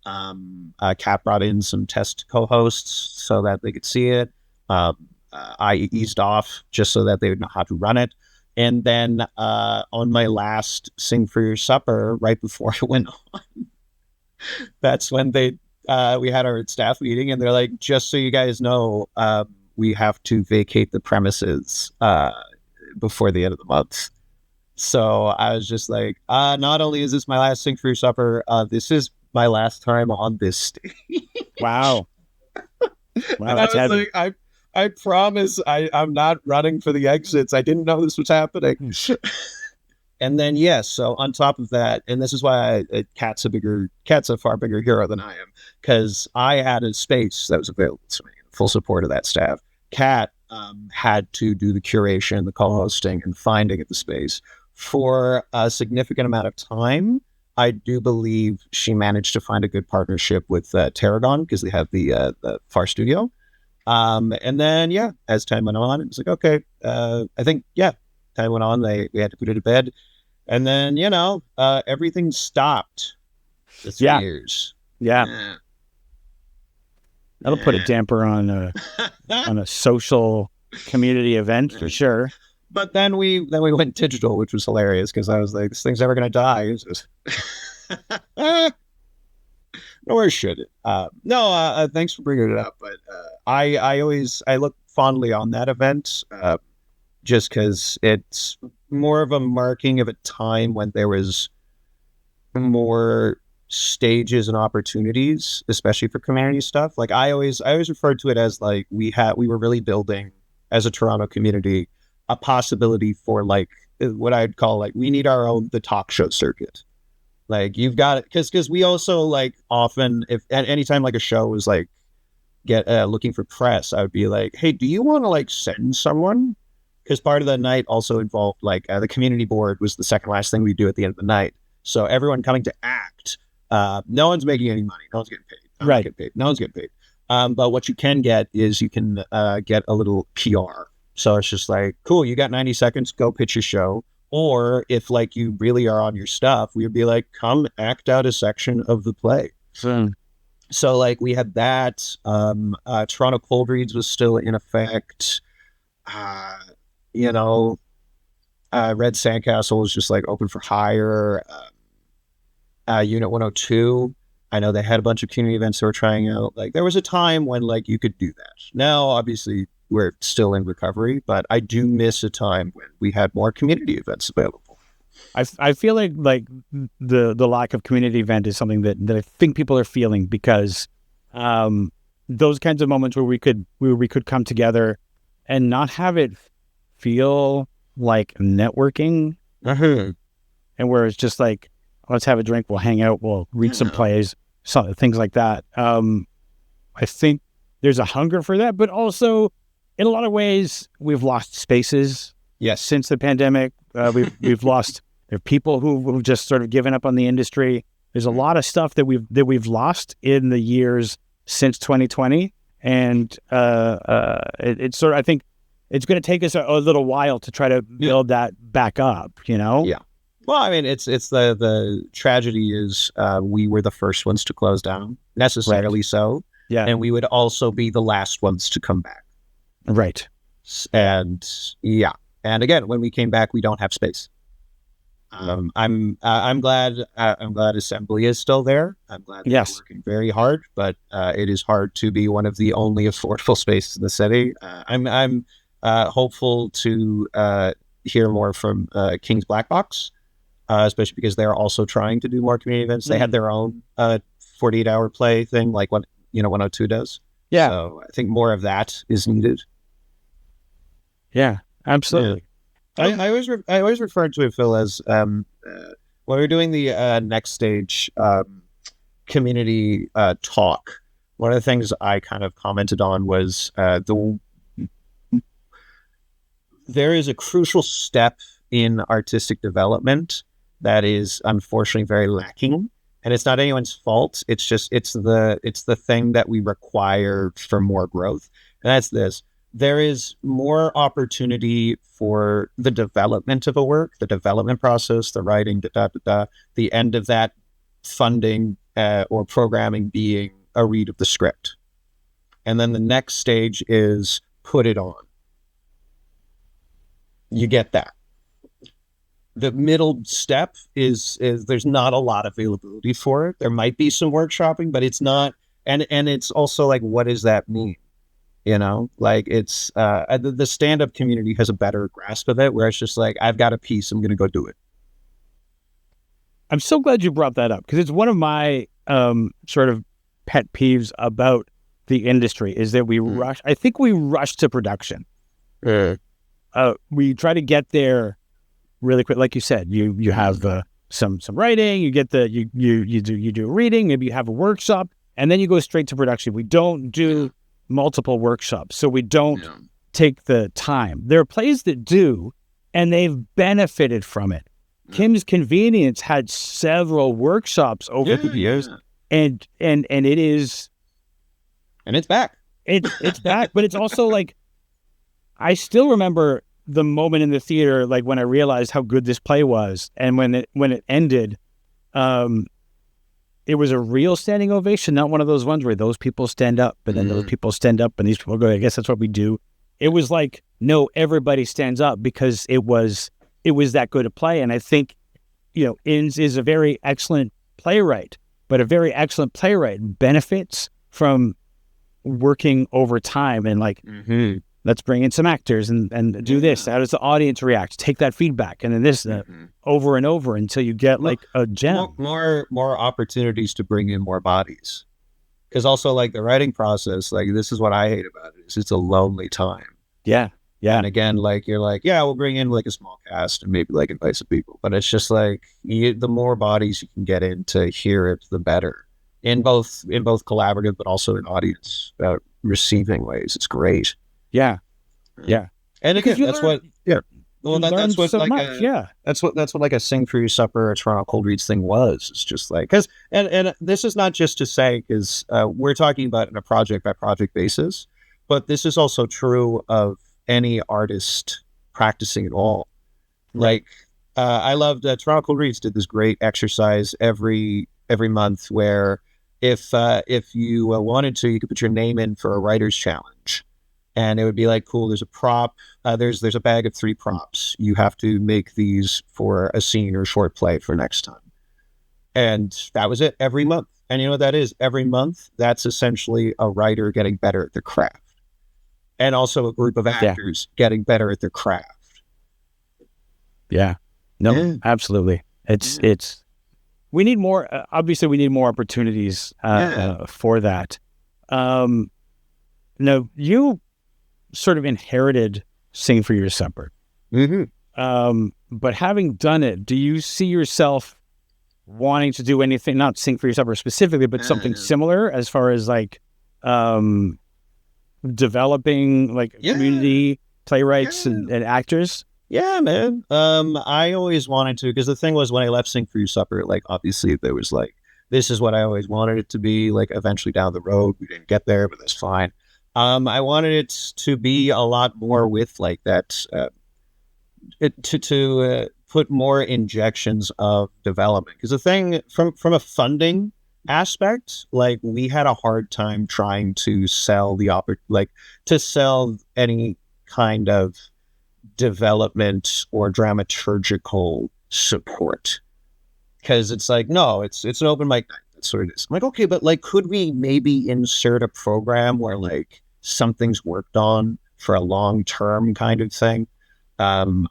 Speaker 2: Kat brought in some test co-hosts so that they could see it. I eased off just so that they would know how to run it. And then on my last Sing for Your Supper, right before I went on, that's when we had our staff meeting, and they're like, just so you guys know, we have to vacate the premises before the end of the month. So I was just like, not only is this my last Sing for Your Supper, this is my last time on this stage.
Speaker 1: Wow. Wow,
Speaker 2: And I
Speaker 1: that's
Speaker 2: was
Speaker 1: heavy.
Speaker 2: like, I promise I'm not running for the exits. I didn't know this was happening. And then yes, so on top of that, and this is why Kat's a far bigger hero than I am, because I had a space that was available to me, full support of that staff. Kat had to do the curation, the co-hosting, and finding of the space for a significant amount of time. I do believe she managed to find a good partnership with Tarragon because they have the Far Studio. And then yeah, as time went on, it was like okay, I think yeah, time went on. We had to put it to bed. And then, everything stopped for 3 years.
Speaker 1: Yeah. That'll put a damper on a social community event for sure.
Speaker 2: But then we went digital, which was hilarious because I was like, this thing's never going to die. Nor should it. No, thanks for bringing it up. But I look fondly on that event just because it's more of a marking of a time when there was more stages and opportunities, especially for community stuff. Like I always referred to it as like we were really building as a Toronto community a possibility for like what I'd call like we need our own the talk show circuit. Like you've got it because we also like often if at any time like a show was like get looking for press, I would be like, hey, do you want to like send someone? Because part of the night also involved like the community board was the second last thing we do at the end of the night. So everyone coming to act, no one's making any money. No one's getting paid.
Speaker 1: Right.
Speaker 2: No one's getting paid. But what you can get is you can get a little PR. So it's just like, cool, you got 90 seconds, go pitch your show. Or if like you really are on your stuff, we would be like, come act out a section of the play. So like we had that. Toronto Cold Reads was still in effect. Red Sandcastle was just like open for hire. Unit 102, I know they had a bunch of community events they were trying out. Like there was a time when like you could do that. Now, obviously, we're still in recovery, but I do miss a time when we had more community events available.
Speaker 1: I feel like the lack of community event is something that I think people are feeling because those kinds of moments where we could come together and not have it feel like networking, and where it's just like, let's have a drink, we'll hang out, we'll read some plays, things like that. I think there's a hunger for that, but also in a lot of ways we've lost spaces.
Speaker 2: Yes,
Speaker 1: since the pandemic, we've lost. There are people who've just sort of given up on the industry. There's a lot of stuff that we've lost in the years since 2020, and it's sort of, I think it's going to take us a little while to try to build that back up.
Speaker 2: Yeah. Well, I mean, it's the tragedy is we were the first ones to close down, necessarily so.
Speaker 1: Yeah, and
Speaker 2: we would also be the last ones to come back.
Speaker 1: Right.
Speaker 2: And yeah, and again, when we came back, we don't have space. I'm glad Assembly is still there. I'm glad they're working very hard, but it is hard to be one of the only affordable spaces in the city. I'm hopeful to hear more from King's Black Box, especially because they're also trying to do more community events. They had their own 48-hour play thing, like what 102 does.
Speaker 1: Yeah.
Speaker 2: So I think more of that is needed.
Speaker 1: Yeah, absolutely.
Speaker 2: Yeah. I always refer to it, Phil, as when we're doing the next stage community talk. One of the things I kind of commented on was there is a crucial step in artistic development that is unfortunately very lacking, and it's not anyone's fault. It's just it's the thing that we require for more growth, and that's this. There is more opportunity for the development of a work, the development process, the writing, the end of that funding or programming being a read of the script. And then the next stage is put it on. You get that. The middle step is there's not a lot of availability for it. There might be some workshopping, but it's not. And it's also like, what does that mean? Like it's the stand-up community has a better grasp of it, where it's just like, I've got a piece, I'm gonna go do it.
Speaker 1: I'm so glad you brought that up, because it's one of my sort of pet peeves about the industry is that we rush. I think we rush to production. We try to get there really quick. Like you said, you have some writing, you get you do a reading, maybe you have a workshop, and then you go straight to production. We don't do multiple workshops, so we don't take the time. There are plays that do, and they've benefited from it. Kim's Convenience had several workshops over the years, and it is,
Speaker 2: and it's back.
Speaker 1: It's back, but it's also like, I still remember the moment in the theater, like when I realized how good this play was, and when it ended, it was a real standing ovation, not one of those ones where those people stand up, and then those people stand up, and these people go, I guess that's what we do. It was like, no, everybody stands up because it was that good a play. And I think, Inns is a very excellent playwright, but a very excellent playwright benefits from working over time and like, let's bring in some actors and do this. How does the audience react? Take that feedback, and then this over and over until you get like a gem.
Speaker 2: More opportunities to bring in more bodies. Because also, like, the writing process, like, this is what I hate about it, is it's a lonely time.
Speaker 1: Yeah.
Speaker 2: And again, like, you're like, yeah, we'll bring in like a small cast and maybe like invite some people, but it's just like, the more bodies you can get in to hear it, the better. In both collaborative, but also in audience receiving ways. It's great.
Speaker 1: Yeah.
Speaker 2: And again, that's what. Yeah. Well, that's what
Speaker 1: so
Speaker 2: like
Speaker 1: much,
Speaker 2: that's what like a Sing for Your Supper, a Toronto Cold Reads thing was. It's just like, because and this is not just to say, because we're talking about it on a project by project basis, but this is also true of any artist practicing at all. Like, I loved Toronto Cold Reads did this great exercise every month where if you wanted to, you could put your name in for a writer's challenge. And it would be like, cool, there's a prop. There's a bag of 3 props. You have to make these for a scene or short play for next time. And that was it every month. And you know what that is? Every month, that's essentially a writer getting better at their craft. And also a group of actors getting better at their craft.
Speaker 1: Yeah. No, absolutely. It's we need more. Obviously, we need more opportunities for that. No, you sort of inherited Sing for Your Supper. But having done it, do you see yourself wanting to do anything, not Sing for Your Supper specifically, but something similar as far as like developing like community playwrights and actors?
Speaker 2: Yeah, man. I always wanted to, because the thing was, when I left Sing for Your Supper, like, obviously there was like, this is what I always wanted it to be. Like, eventually down the road, we didn't get there, but that's fine. I wanted it to be a lot more with like that, to put more injections of development. Because the thing from a funding aspect, like, we had a hard time trying to sell to sell any kind of development or dramaturgical support. Because it's like, no, it's an open mic night. That's what it is. I'm like, okay, but like, could we maybe insert a program where like something's worked on for a long term kind of thing? I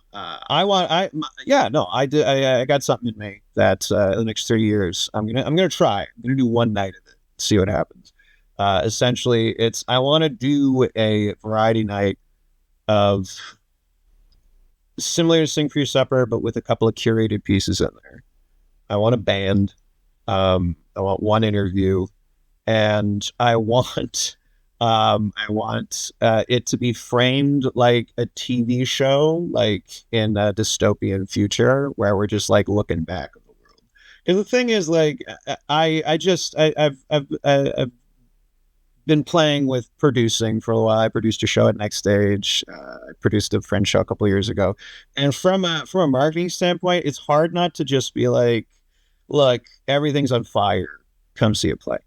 Speaker 2: got something in me that in the next 3 years I'm gonna try. I'm gonna do one night of it, see what happens. Essentially, I want to do a variety night of similar to Sing for Your Supper, but with a couple of curated pieces in there. I want a band. I want one interview, and I want it to be framed like a TV show, like in a dystopian future where we're just like looking back at the world. Because the thing is, like, I've been playing with producing for a while. I produced a show at Next Stage. I produced a French show a couple of years ago, and from a marketing standpoint, it's hard not to just be like, look, everything's on fire. Come see a play.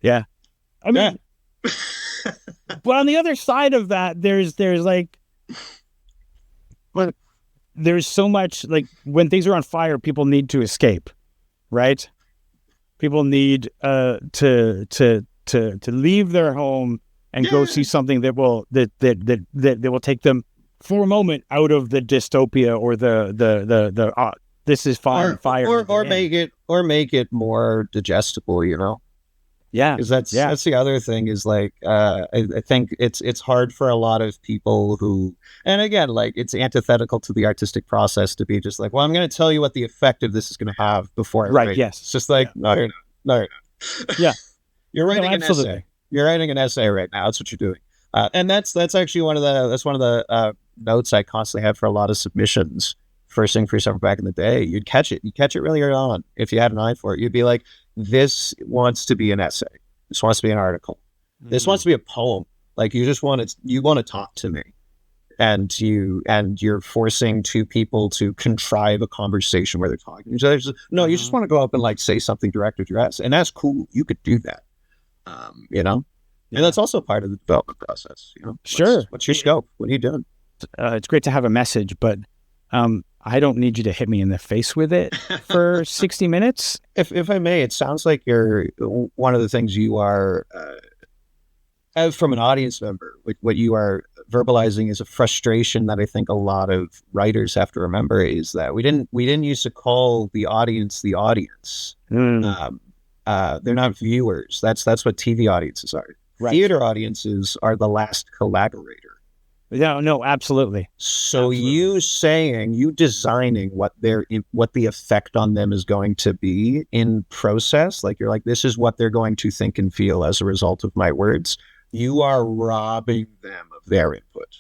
Speaker 1: Yeah. I mean, but on the other side of that, there's like, there's so much, like, when things are on fire, people need to escape, right? People need to leave their home and go see something that will take them for a moment out of the dystopia or the this is fire
Speaker 2: or make it more digestible, you know.
Speaker 1: Yeah,
Speaker 2: because that's the other thing is like I think it's hard for a lot of people who, and again, like it's antithetical to the artistic process to be just like, well, I'm going to tell you what the effect of this is going to have before I write.
Speaker 1: Right. Yes.
Speaker 2: It's just like no, you're not.
Speaker 1: Yeah.
Speaker 2: You're writing an essay. You're writing an essay right now. That's what you're doing. And that's actually one of the notes I constantly had for a lot of submissions. First thing for yourself back in the day, you'd catch it really early on. If you had an eye for it, you'd be like, this wants to be an essay. This wants to be an article. This wants to be a poem. Like you want to talk to me. And you're forcing two people to contrive a conversation where they're talking. So you just want to go up and like say something direct with your essay. And that's cool. You could do that. You know? And that's also part of the development process. You know?
Speaker 1: Sure.
Speaker 2: What's your scope? What are you doing?
Speaker 1: It's great to have a message, but I don't need you to hit me in the face with it for 60 minutes.
Speaker 2: If I may, it sounds like you're one of the things you are, as from an audience member, what you are verbalizing is a frustration that I think a lot of writers have to remember is that we didn't used to call the audience the audience. They're not viewers. That's what TV audiences are. Right. Theater audiences are the last collaborator.
Speaker 1: No, absolutely.
Speaker 2: So absolutely. you designing what the effect on them is going to be in process, like you're like, this is what they're going to think and feel as a result of my words. You are robbing them of their input,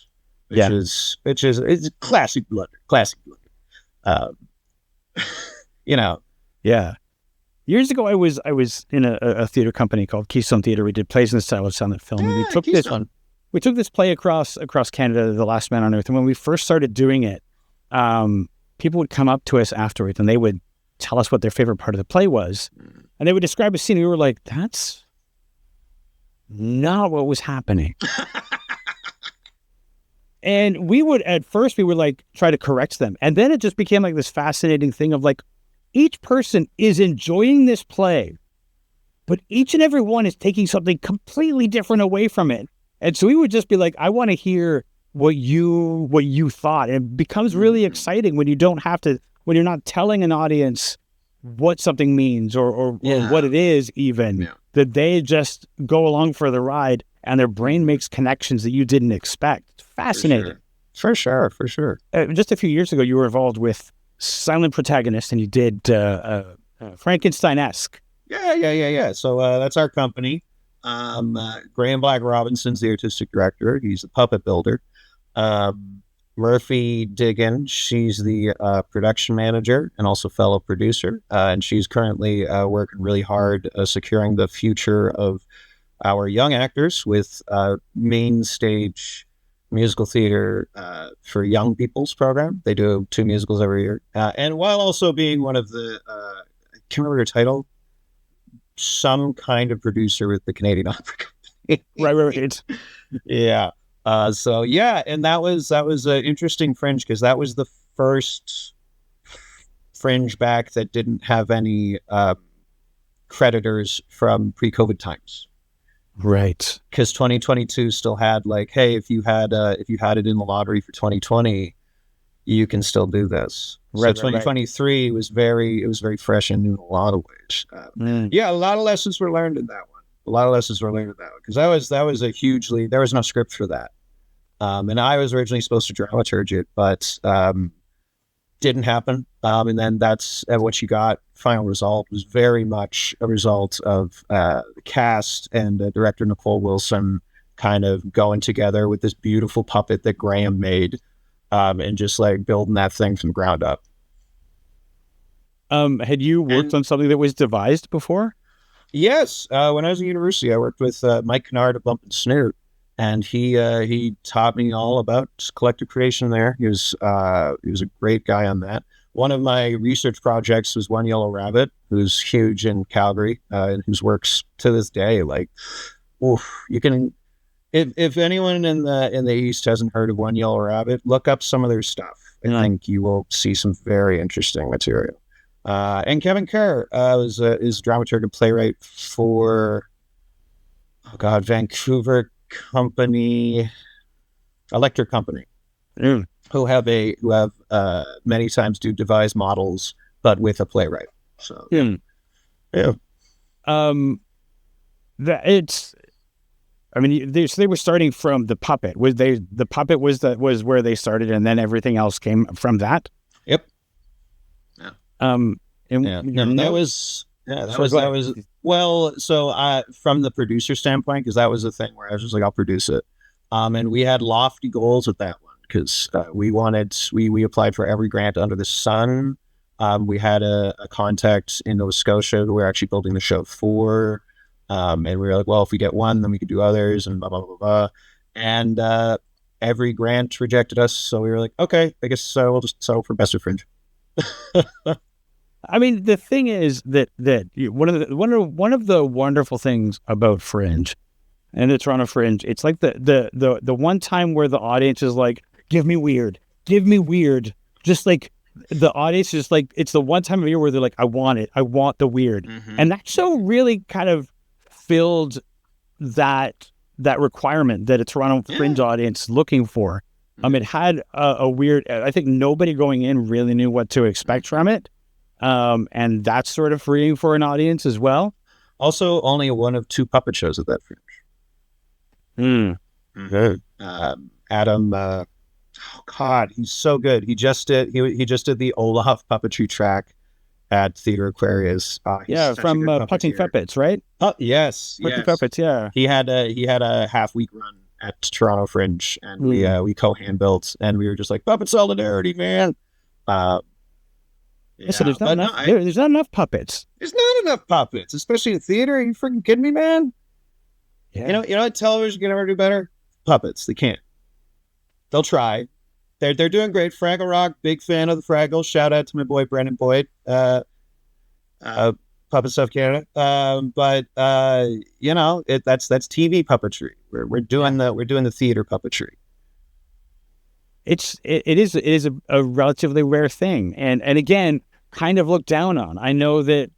Speaker 2: which is it's classic blunder. You know.
Speaker 1: Yeah. Years ago, I was in a theater company called Keystone Theater. We did plays in the style of silent film. And we took this play across Canada, The Last Man on Earth. And when we first started doing it, people would come up to us afterwards and they would tell us what their favorite part of the play was. And they would describe a scene. And we were like, that's not what was happening. And we would like try to correct them. And then it just became like this fascinating thing of like, each person is enjoying this play, but each and every one is taking something completely different away from it. And so we would just be like, I want to hear what you thought. And it becomes really exciting when when you're not telling an audience what something means or what it is even, that they just go along for the ride and their brain makes connections that you didn't expect. It's fascinating.
Speaker 2: For sure.
Speaker 1: Just a few years ago, you were involved with Silent Protagonist and you did Frankensteinesque.
Speaker 2: Yeah. So that's our company. Graham Black Robinson's the artistic director. He's the puppet builder. Murphy Diggin, she's the production manager and also fellow producer. And she's currently working really hard securing the future of our young actors with main stage musical theater for young people's program. They do 2 musicals every year. And while also being one of the, I can't remember her title, some kind of producer with the Canadian Opera Company.
Speaker 1: Right.
Speaker 2: Yeah. And that was an interesting Fringe because that was the first Fringe back that didn't have any creditors from pre-COVID times.
Speaker 1: Right.
Speaker 2: Because 2022 still had like, hey, if you had it in the lottery for 2020, you can still do this. Right, so 2023 was very fresh and new in a lot of ways. A lot of lessons were learned in that one. Because that was a hugely, there was no script for that. And I was originally supposed to dramaturge it, but didn't happen. And then that's what you got. Final result was very much a result of the cast and director Nicole Wilson kind of going together with this beautiful puppet that Graham made. And just like building that thing from the ground up.
Speaker 1: Had you worked on something that was devised before?
Speaker 2: Yes. When I was at university, I worked with Mike Kennard at Bump and Snoot, and he taught me all about collective creation there. He was a great guy on that. One of my research projects was One Yellow Rabbit, who's huge in Calgary, and whose works to this day, like, you can. If anyone in the East hasn't heard of One Yellow Rabbit, look up some of their stuff. I think you will see some very interesting material. And Kevin Kerr is dramaturg and playwright for Vancouver company, Electric Company, who have many times do devise models, but with a playwright. So yeah.
Speaker 1: They were starting from the puppet. The puppet was where they started, and then everything else came from that.
Speaker 2: Yep.
Speaker 1: Yeah.
Speaker 2: That was well. So from the producer standpoint, because that was the thing where I was just like, I'll produce it. And we had lofty goals with that one because we applied for every grant under the sun. We had a contact in Nova Scotia who we're actually building the show for. And we were like, well, if we get one, then we could do others and blah, blah, blah, blah. And every grant rejected us. So we were like, okay, I guess we'll just settle for Best of Fringe.
Speaker 1: I mean, the thing is that one of the wonderful things about Fringe and the Toronto Fringe, it's like the one time where the audience is like, give me weird. Just like the audience is like, it's the one time of year where they're like, I want it. I want the weird. Mm-hmm. And that show really kind of filled that requirement that a Toronto Fringe audience looking for. It had a weird, I think nobody going in really knew what to expect from it. And that's sort of freeing for an audience as well.
Speaker 2: Also, only one of 2 puppet shows at that Fringe. Adam, he's so good. He just did the Olaf puppetry track at Theatre Aquarius.
Speaker 1: From Pucking Puppets, right?
Speaker 2: Yes.
Speaker 1: Pucking Puppets, yeah.
Speaker 2: He had a half-week run at Toronto Fringe, and we co-hand built, and we were just like, puppet solidarity, man.
Speaker 1: So there's not enough puppets.
Speaker 2: There's not enough puppets, especially in theater. Are you freaking kidding me, man? Yeah. You know what television can ever do better? Puppets. They can't. They'll try. They're doing great. Fraggle Rock, big fan of the Fraggles. Shout out to my boy Brendan Boyd, Puppet Stuff Canada. But that's TV puppetry. We're doing the theater puppetry.
Speaker 1: It is a relatively rare thing, and again, kind of looked down on. I know that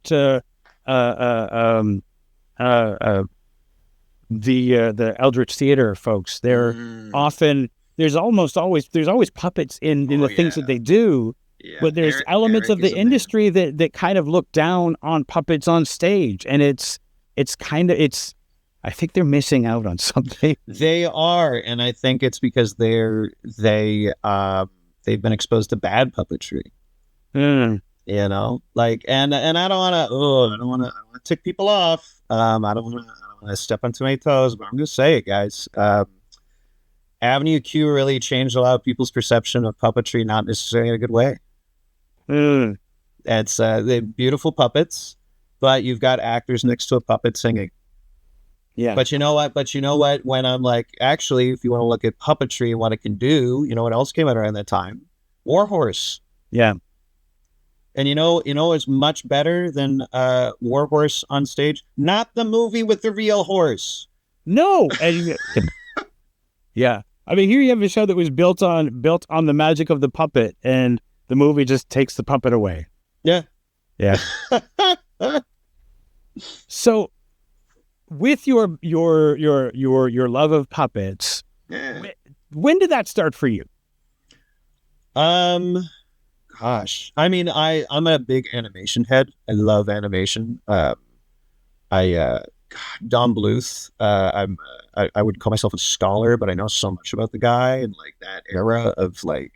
Speaker 1: the Eldritch Theater folks, they're often there's always puppets in the things that they do, but there's elements of the industry that kind of look down on puppets on stage, and I think they're missing out on something.
Speaker 2: They are, and I think it's because they've been exposed to bad puppetry. You know, like, and I don't want to tick people off. I don't want to step on too many toes, but I'm going to say it, guys. Avenue Q really changed a lot of people's perception of puppetry, not necessarily in a good way. It's they're beautiful puppets, but you've got actors next to a puppet singing.
Speaker 1: Yeah.
Speaker 2: But you know what? When I'm like, actually, if you want to look at puppetry and what it can do, you know what else came out around that time? Warhorse.
Speaker 1: Yeah.
Speaker 2: And you know it's much better than Warhorse on stage? Not the movie with the real horse.
Speaker 1: No. Yeah. I mean, here you have a show that was built on the magic of the puppet, and the movie just takes the puppet away.
Speaker 2: Yeah.
Speaker 1: Yeah. So, with your love of puppets, when did that start for you?
Speaker 2: Gosh, I mean, I'm a big animation head. I love animation. Don Bluth. I would call myself a scholar, but I know so much about the guy and like that era of like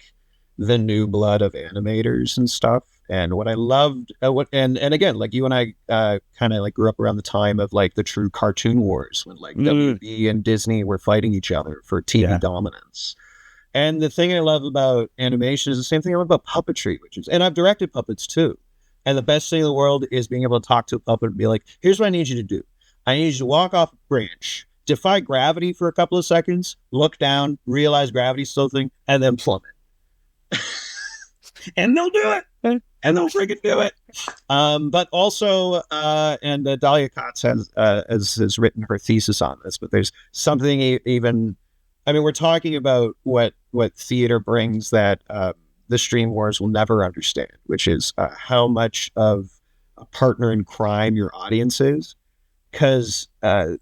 Speaker 2: the new blood of animators and stuff. And what I loved, and again, like you and I kind of like grew up around the time of like the true cartoon wars when like WB and Disney were fighting each other for TV dominance. And the thing I love about animation is the same thing I love about puppetry, and I've directed puppets too. And the best thing in the world is being able to talk to a puppet and be like, here's what I need you to do. I need you to walk off a branch, defy gravity for a couple of seconds, look down, realize gravity's still a thing, and then plummet. And they'll do it. And they'll freaking do it. But also, and Dahlia Katz has written her thesis on this, but there's something even, I mean, we're talking about what theater brings that the stream wars will never understand, which is how much of a partner in crime your audience is. Because the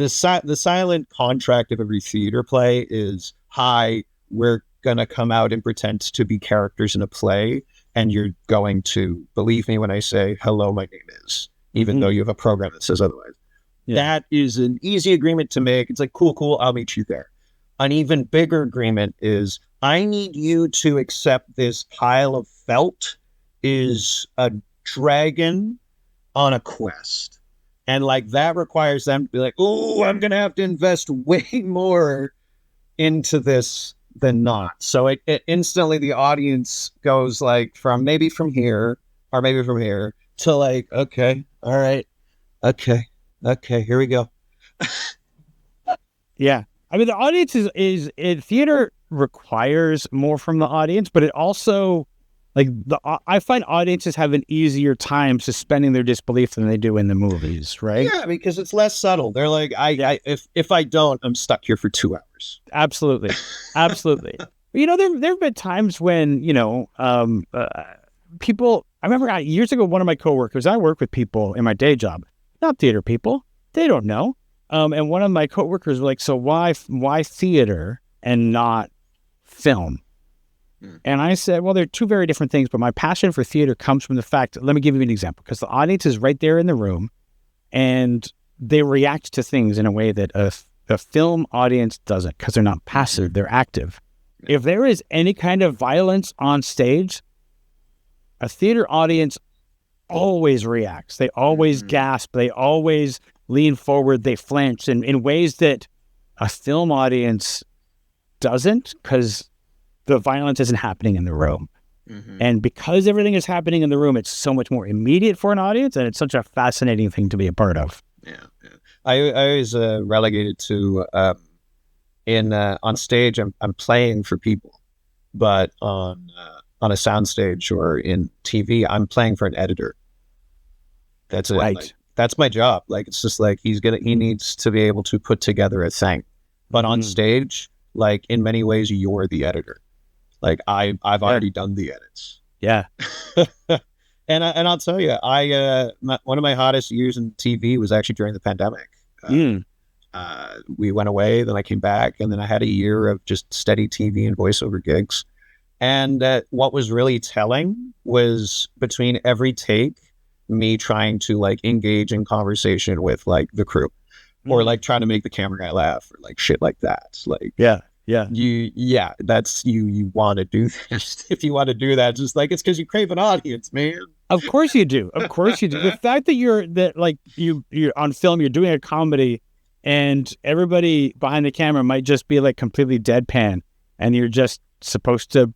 Speaker 2: silent contract of every theater play is, hi, we're going to come out and pretend to be characters in a play, and you're going to believe me when I say, hello, my name is, even though you have a program that says otherwise. Yeah. That is an easy agreement to make. It's like, cool, I'll meet you there. An even bigger agreement is, I need you to accept this pile of felt is a dragon on a quest. And like that requires them to be like, oh, I'm going to have to invest way more into this than not. So it instantly, the audience goes like from maybe from here or maybe from here to like, okay, all right, okay, here we go.
Speaker 1: Yeah. I mean, the audience is theater requires more from the audience, but it also, like, I find audiences have an easier time suspending their disbelief than they do in the movies, right?
Speaker 2: Yeah, because it's less subtle. They're like, if I don't, I'm stuck here for 2 hours.
Speaker 1: Absolutely. You know, there have been times when, you know, people, I remember years ago, one of my coworkers, I work with people in my day job, not theater people, they don't know. And one of my coworkers was like, so why theater and not film? And I said, well, they're two very different things, but my passion for theater comes from the fact, let me give you an example, because the audience is right there in the room and they react to things in a way that a film audience doesn't, because they're not passive, they're active. If there is any kind of violence on stage, a theater audience always reacts. They always gasp. They always lean forward. They flinch in ways that a film audience doesn't, because the violence isn't happening in the room. And because everything is happening in the room, it's so much more immediate for an audience, and it's such a fascinating thing to be a part of.
Speaker 2: Yeah. I always relegated to on stage. I'm playing for people, but on a soundstage or in TV, I'm playing for an editor. That's it.
Speaker 1: Right.
Speaker 2: Like, that's my job. Like, it's just like he needs to be able to put together a thing. But on stage, like, in many ways, you're the editor. Like, I've already done the edits.
Speaker 1: Yeah.
Speaker 2: And I'll tell you, one of my hottest years in TV was actually during the pandemic. We went away, then I came back, and then I had a year of just steady TV and voiceover gigs. And what was really telling was between every take, me trying to like engage in conversation with like the crew, or like trying to make the camera guy laugh, or like shit like that. It's like, that's you want to do this. If you want to do that, just like, it's because you crave an audience, man.
Speaker 1: Of course you do. The fact that you're on film, you're doing a comedy, and everybody behind the camera might just be like completely deadpan, and you're just supposed to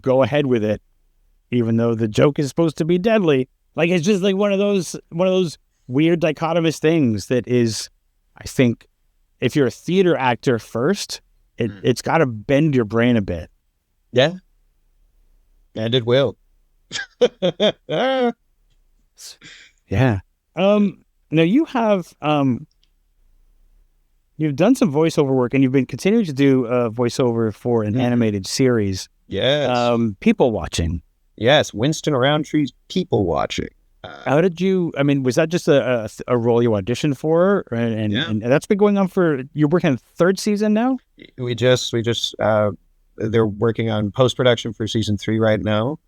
Speaker 1: go ahead with it, even though the joke is supposed to be deadly. Like, it's just like one of those weird dichotomous things that is, I think, if you're a theater actor first, it's got to bend your brain a bit.
Speaker 2: Yeah. And it will.
Speaker 1: Yeah. Now you have, you've done some voiceover work, and you've been continuing to do voiceover for an animated series.
Speaker 2: Yes.
Speaker 1: People Watching.
Speaker 2: Yes. Winston Roundtree's People Watching.
Speaker 1: How did you, I mean, was that just a role you auditioned for? And that's been going on you're working on the third season now?
Speaker 2: We just they're working on post-production for season 3 right now.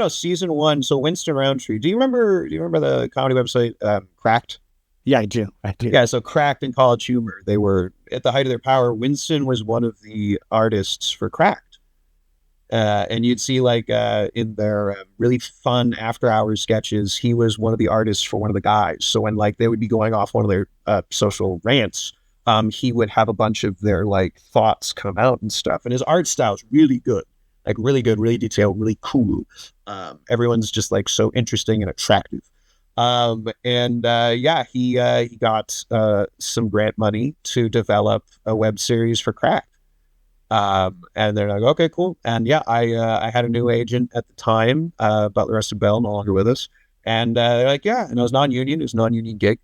Speaker 2: Season 1. So Winston Roundtree, do you remember the comedy website, Cracked?
Speaker 1: Yeah, I do.
Speaker 2: Yeah. So Cracked and College Humor, they were at the height of their power. Winston was one of the artists for Cracked. And you'd see like in their really fun after hours sketches, he was one of the artists for one of the guys. So when like they would be going off one of their social rants, he would have a bunch of their like thoughts come out and stuff. And his art style is really good, really detailed, really cool. Everyone's just like so interesting and attractive. He got some grant money to develop a web series for Cracked. And they're like, okay, cool. And I had a new agent at the time, Butler Rusted Bell, no longer with us. And they're like, and it was non-union. It was a non-union gig.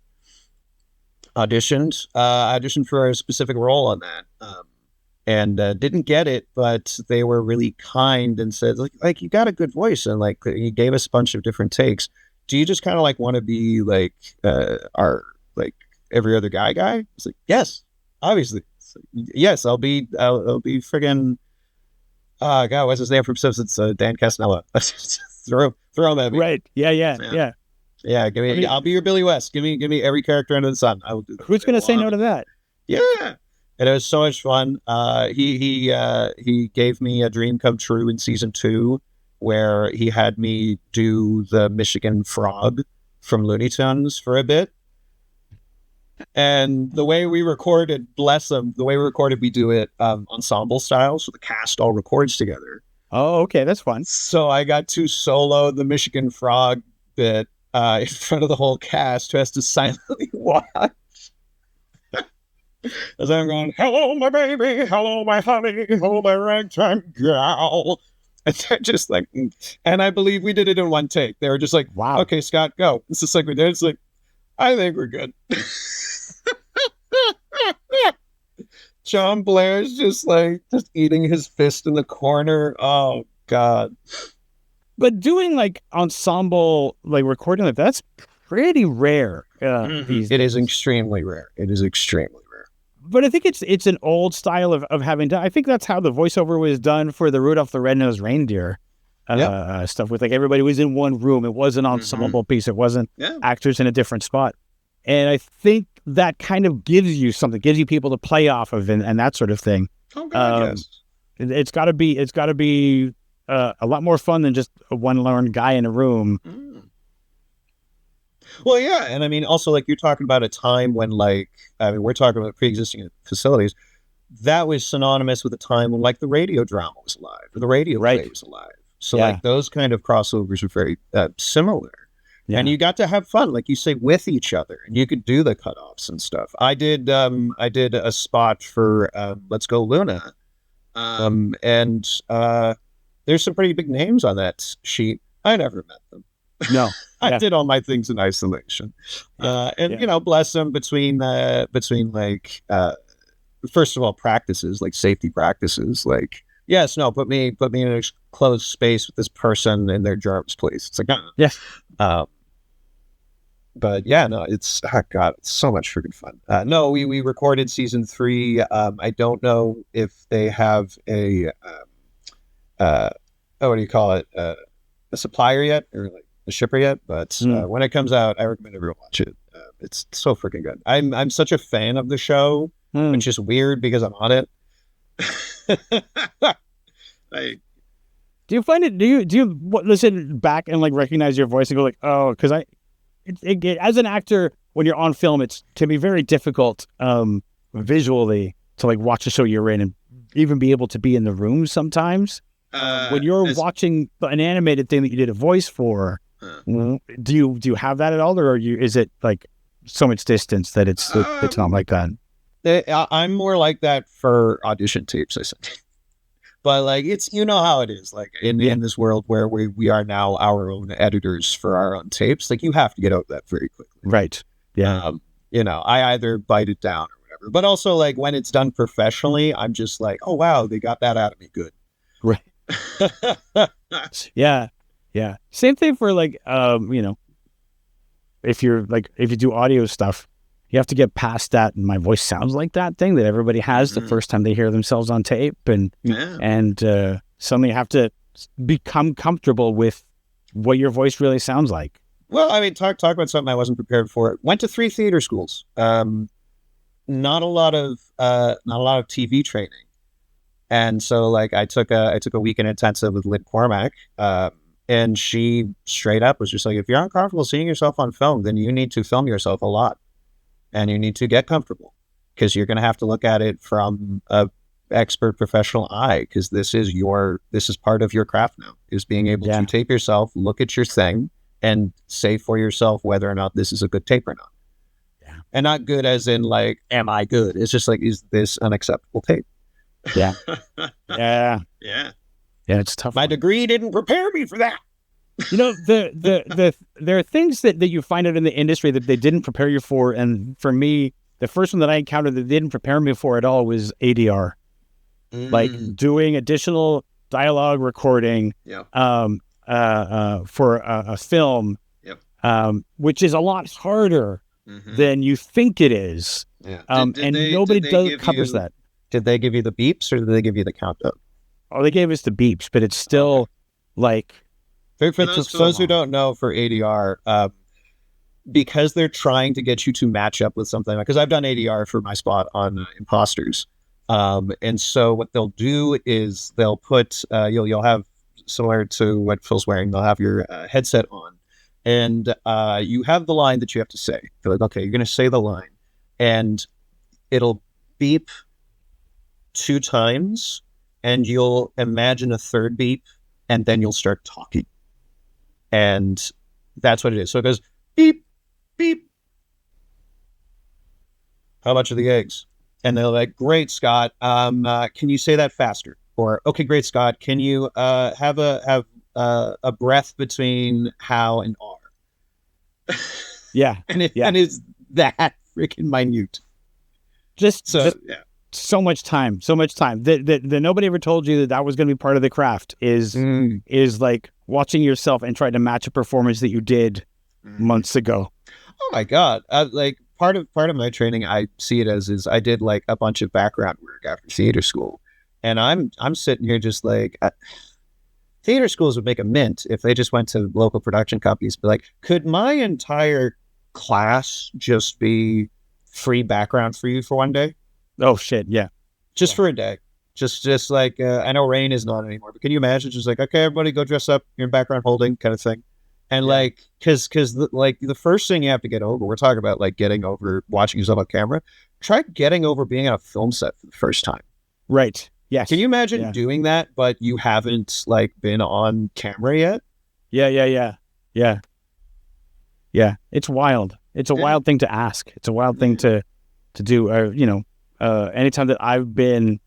Speaker 2: Auditioned for a specific role on that. and didn't get it, but they were really kind and said, like you got a good voice, and like he gave us a bunch of different takes. Do you just kind of like want to be like our like every other guy? It's like, yes, obviously, yes, I'll be friggin' God, what's his name from Simpsons? Dan Castanella. throw him at me.
Speaker 1: Right. Yeah.
Speaker 2: Yeah, give me. I'll be your Billy West. Give me every character under the sun. I will do that.
Speaker 1: Who's going to say no to that?
Speaker 2: Yeah, and it was so much fun. He gave me a dream come true in season 2, where he had me do the Michigan Frog from Looney Tunes for a bit. And the way we recorded, bless him, we do it ensemble style, so the cast all records together.
Speaker 1: Oh, okay, that's fun.
Speaker 2: So I got to solo the Michigan Frog bit in front of the whole cast, who has to silently watch. As I'm going, hello, my baby, hello, my honey, hello, my ragtime gal. And they're just like, and I believe we did it in one take. They were just like,
Speaker 1: wow,
Speaker 2: okay, Scott, go. It's just like we did. It's like, I think we're good. John Blair's just eating his fist in the corner. Oh God.
Speaker 1: But doing like ensemble, like recording like that's pretty rare.
Speaker 2: It is extremely rare.
Speaker 1: But I think it's an old style of having done. I think that's how the voiceover was done for the Rudolph the Red-Nosed Reindeer stuff, with like everybody was in one room. It was an ensemble piece. It wasn't actors in a different spot. And I think that kind of gives you something, gives you people to play off of and that sort of thing.
Speaker 2: Oh, God, yes.
Speaker 1: It's got to be a lot more fun than just a one-lone guy in a room.
Speaker 2: Well, yeah, and I mean, also, like, you're talking about a time when, like, I mean, we're talking about pre-existing facilities. That was synonymous with a time when, like, the radio drama was alive, or the radio play was alive. So, like, those kind of crossovers are very similar. Yeah. And you got to have fun, like you say, with each other, and you could do the cutoffs and stuff. I did a spot for Let's Go Luna, and there's some pretty big names on that sheet. I never met them.
Speaker 1: No,
Speaker 2: I did all my things in isolation, you know, bless them between like first of all practices, like safety practices, like yes, no, put me in a closed space with this person in their germs, please. It's like but yeah, no, it's God, it's so much freaking fun. No, we recorded season 3. I don't know if they have a what do you call it, a supplier yet, or like a shipper yet, but when it comes out, I recommend everyone watch it. It's so freaking good. I'm such a fan of the show, which is weird because I'm on it.
Speaker 1: Do you find it? Do you listen back and like recognize your voice and go like, oh, because as an actor, when you're on film, it can be very difficult visually to like watch a show you're in and even be able to be in the room sometimes. When you're watching an animated thing that you did a voice for, do you have that at all, or is it like so much distance that it's not like that?
Speaker 2: I'm more like that for audition tapes, I think. But like it's, you know how it is, like in this world where we are now our own editors for our own tapes, like you have to get out that very quickly.
Speaker 1: Right. Yeah.
Speaker 2: You know, I either bite it down or whatever. But also like when it's done professionally, I'm just like, oh wow, they got that out of me good.
Speaker 1: Right. Yeah. Same thing for like you know, if you do audio stuff, you have to get past that. And my voice sounds like that thing that everybody has the first time they hear themselves on tape, and suddenly you have to become comfortable with what your voice really sounds like.
Speaker 2: Well, I mean, talk about something I wasn't prepared for. Went to 3 theater schools. Not a lot of TV training, and so like I took a weekend intensive with Lynn Cormack. And she straight up was just like, if you're uncomfortable seeing yourself on film, then you need to film yourself a lot. And you need to get comfortable, because you're going to have to look at it from a expert professional eye, because this is part of your craft now, is being able to tape yourself, look at your thing, and say for yourself whether or not this is a good tape or not. Yeah. And not good as in like, am I good? It's just like, is this an acceptable tape?
Speaker 1: Yeah. Yeah, it's tough.
Speaker 2: My degree didn't prepare me for that.
Speaker 1: You know, there are things that you find out in the industry that they didn't prepare you for. And for me, the first one that I encountered that didn't prepare me for at all was ADR. like doing additional dialogue recording for a film, which is a lot harder than you think it is.
Speaker 2: Yeah.
Speaker 1: Nobody covers that.
Speaker 2: Did they give you the beeps or did they give you the countdown?
Speaker 1: Oh, they gave us the beeps, but it's still like...
Speaker 2: For those who don't know, for ADR, because they're trying to get you to match up with something, because I've done ADR for my spot on Imposters. And so what they'll do is they'll put, you'll have, similar to what Phil's wearing, they'll have your headset on. And you have the line that you have to say. They're like, okay, you're going to say the line. And it'll beep 2 times, and you'll imagine a third beep, and then you'll start talking. And that's what it is. So it goes, beep, beep. How much are the eggs? And they're like, great, Scott. Can you say that faster? Or, okay, great, Scott. Can you have a breath between how and R?
Speaker 1: Yeah.
Speaker 2: And it's that freaking minute.
Speaker 1: Just so much time. That nobody ever told you that was going to be part of the craft is like watching yourself and trying to match a performance that you did months ago.
Speaker 2: Oh my God. Like part of my training, I see it as I did like a bunch of background work after theater school. And I'm sitting here just like, theater schools would make a mint if they just went to local production companies and be like, could my entire class just be free background for you for one day?
Speaker 1: Oh shit, yeah.
Speaker 2: Just for a day. Just like, I know rain isn't on anymore, but can you imagine just like, okay, everybody go dress up, you're in background holding kind of thing. And like, cause the first thing you have to get over, we're talking about like getting over watching yourself on camera. Try getting over being on a film set for the first time.
Speaker 1: Right. Yes.
Speaker 2: Can you imagine doing that, but you haven't like been on camera yet?
Speaker 1: Yeah. It's wild. It's a wild thing to ask. It's a wild thing to do. Anytime that I've been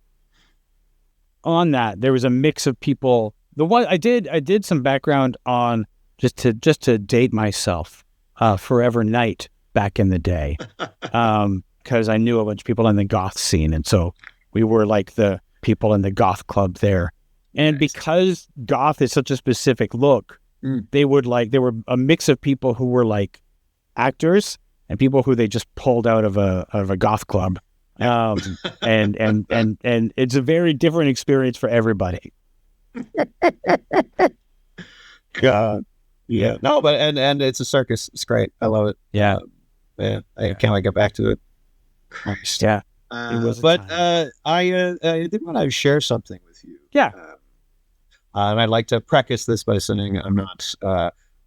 Speaker 1: on that, there was a mix of people. The one I did some background on just to date myself, Forever Night back in the day, because I knew a bunch of people in the goth scene, and so we were like the people in the goth club there. And because goth is such a specific look, there were a mix of people who were like actors and people who they just pulled out of a goth club. And it's a very different experience for everybody.
Speaker 2: God. Yeah. No, but and it's a circus. It's great. I love it.
Speaker 1: Yeah.
Speaker 2: I can't wait to get back to it. Christ.
Speaker 1: Yeah.
Speaker 2: I did want to share something with you.
Speaker 1: Yeah.
Speaker 2: And I'd like to preface this by saying I'm not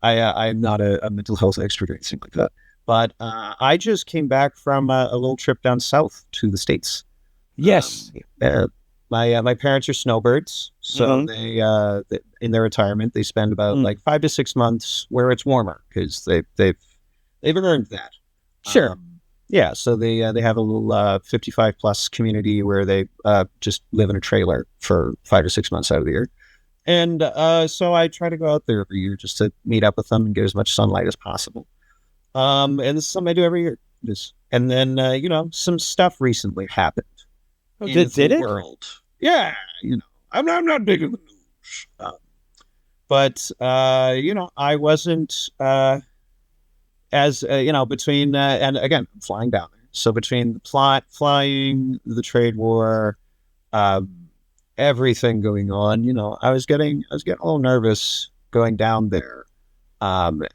Speaker 2: I'm not a mental health expert or anything like that. But I just came back from a little trip down south to the States.
Speaker 1: Yes.
Speaker 2: My parents are snowbirds, so they in their retirement they spend about like 5 to 6 months where it's warmer because they've earned that.
Speaker 1: Sure.
Speaker 2: So they have a little 55 plus community where they just live in a trailer for 5 to 6 months out of the year. And so I try to go out there every year just to meet up with them and get as much sunlight as possible. And this is something I do every year. And then, some stuff recently happened.
Speaker 1: Oh, did it?
Speaker 2: World. Yeah. I'm not big in the news. But I wasn't, between, and again, I'm flying down there. So between the plot, flying, the trade war, everything going on, I was getting a little nervous going down there. And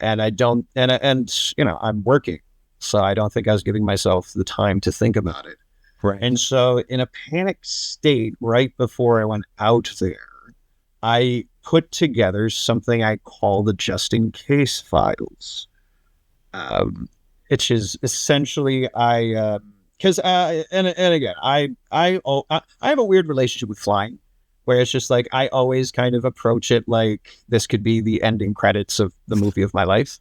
Speaker 2: I'm working, so I don't think I was giving myself the time to think about it.
Speaker 1: Right.
Speaker 2: And so in a panic state, right before I went out there, I put together something I call the just in case files. Which is essentially I have a weird relationship with flying, where it's just like I always kind of approach it like this could be the ending credits of the movie of my life.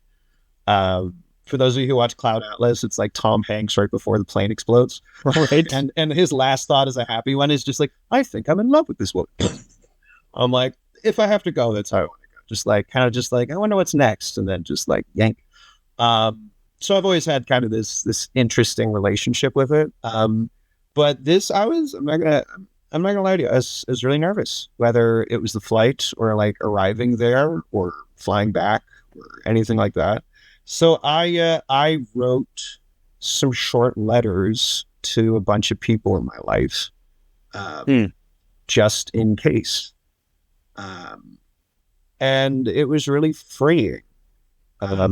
Speaker 2: For those of you who watch Cloud Atlas, it's like Tom Hanks right before the plane explodes,
Speaker 1: right?
Speaker 2: And his last thought is a happy one. Is just like, I think I'm in love with this woman. I'm like, if I have to go, that's how I want to go. Just like I wonder what's next, and then just like yank. So I've always had kind of this interesting relationship with it. But this, I'm I'm not gonna lie to you, I was really nervous, whether it was the flight or like arriving there or flying back or anything like that. So I wrote some short letters to a bunch of people in my life,
Speaker 1: Hmm.
Speaker 2: just in case. And it was really freeing,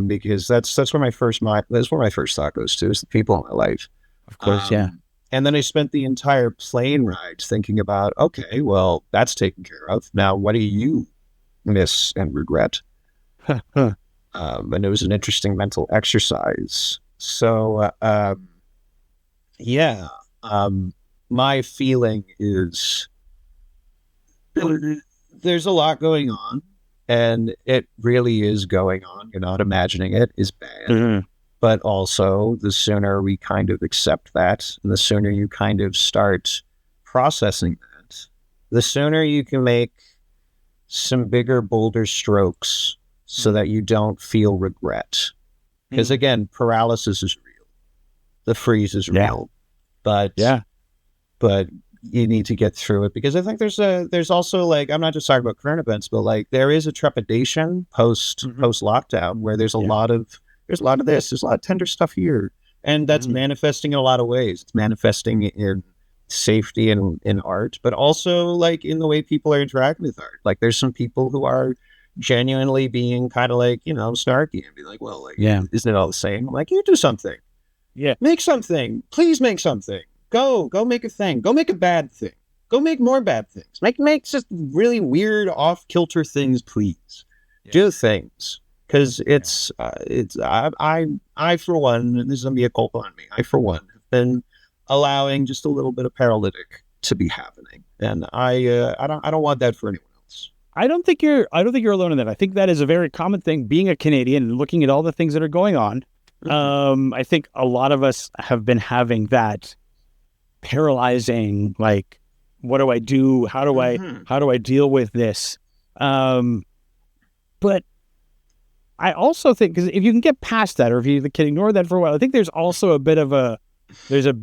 Speaker 2: because that's where that's where my first thought goes to, is the people in my life.
Speaker 1: Of course, yeah.
Speaker 2: And then I spent the entire plane ride thinking about, okay, well, that's taken care of. Now, what do you miss and regret?
Speaker 1: Huh.
Speaker 2: And it was an interesting mental exercise. So, yeah, my feeling is there's a lot going on, and it really is going on. You're not imagining it is bad.
Speaker 1: Mhm.
Speaker 2: But also, the sooner we kind of accept that, and the sooner you kind of start processing that, the sooner you can make some bigger, bolder strokes so that you don't feel regret. Because again, paralysis is real. The freeze is real. But you need to get through it, because I think there's also, like, I'm not just talking about current events, but like there is a trepidation post lockdown where there's a lot of this, there's a lot of tender stuff here, and that's manifesting in a lot of ways. It's manifesting in safety and in art, but also like in the way people are interacting with art. Like there's some people who are genuinely being kind of like, snarky and be like, well, like, isn't it all the same? I'm like, you do something.
Speaker 1: Yeah.
Speaker 2: Make something. Please make something. Go make a thing. Go make a bad thing. Go make more bad things. Make just really weird, off-kilter things, please. Yeah. Do things. Because I for one, and this is going to be a culpa on me, I for one have been allowing just a little bit of paralytic to be happening. And I don't want that for anyone else.
Speaker 1: I don't think you're alone in that. I think that is a very common thing, being a Canadian and looking at all the things that are going on. I think a lot of us have been having that paralyzing, like, what do I do? How do I deal with this? But I also think, because if you can get past that, or if you can ignore that for a while, I think there's also a bit of a, there's that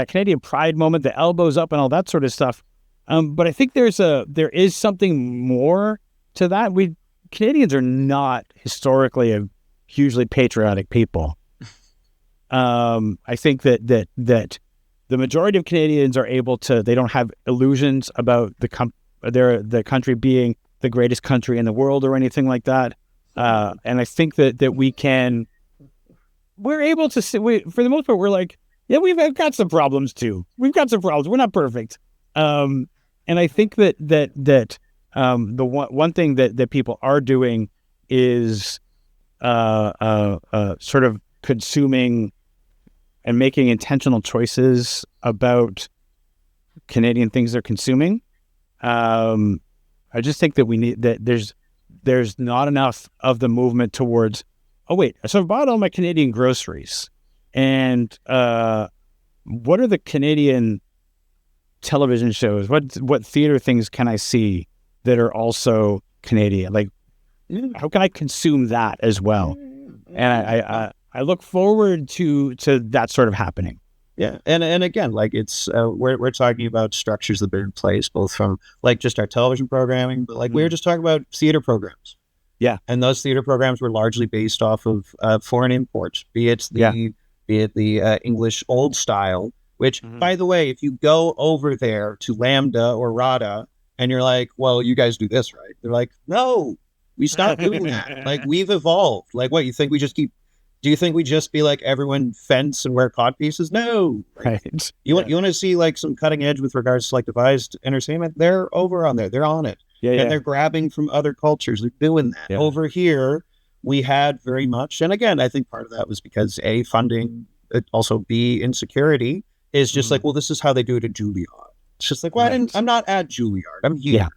Speaker 1: Canadian pride moment, the elbows up and all that sort of stuff. But I think there is something more to that. Canadians are not historically a hugely patriotic people. I think that the majority of Canadians are able to, they don't have illusions about the country being the greatest country in the world or anything like that. And I think that we're able to see, for the most part, we're like, yeah, we've got some problems too. We've got some problems. We're not perfect. And I think that the one thing that people are doing is sort of consuming and making intentional choices about Canadian things they're consuming. I just think that we need that. There's not enough of the movement towards, oh wait, so I've bought all my Canadian groceries, and what are the Canadian television shows? What theater things can I see that are also Canadian? Like, how can I consume that as well? And I look forward to that sort of happening.
Speaker 2: Yeah, and again, like, it's we're talking about structures that are in place, both from like just our television programming, but like we were just talking about theater programs.
Speaker 1: Yeah,
Speaker 2: and those theater programs were largely based off of foreign imports, be it the English old style. Which, by the way, if you go over there to Lambda or RADA and you're like, well, you guys do this, right? They're like, no, we stopped doing that. Like, we've evolved. Like, what, you think we just do you think we just be like everyone fence and wear codpieces? No. Like,
Speaker 1: right.
Speaker 2: You want to see like some cutting edge with regards to like devised entertainment? They're over on there. They're on it. And they're grabbing from other cultures. They're doing that. Yeah. Over here, we had very much, and again, I think part of that was because A, funding, also B, insecurity, is just like, well, this is how they do it at Juilliard. It's just like, well, I'm not at Juilliard. I'm here.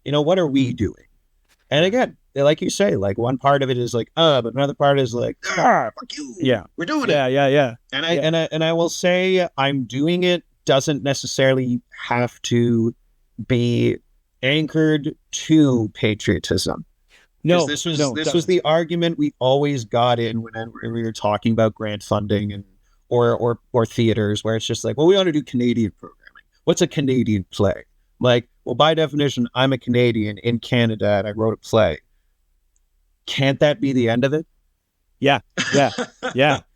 Speaker 2: Yeah. What are we doing? And again, like you say, like one part of it is like, but another part is like, fuck you.
Speaker 1: Yeah.
Speaker 2: We're doing
Speaker 1: it. Yeah.
Speaker 2: And I will say, I'm doing it doesn't necessarily have to be anchored to patriotism.
Speaker 1: No,
Speaker 2: this was the argument we always got in when we were talking about grant funding and or theaters where it's just like, well, we want to do Canadian programming. What's a Canadian play? Like, well, by definition, I'm a Canadian in Canada and I wrote a play. Can't that be the end of it?
Speaker 1: Yeah.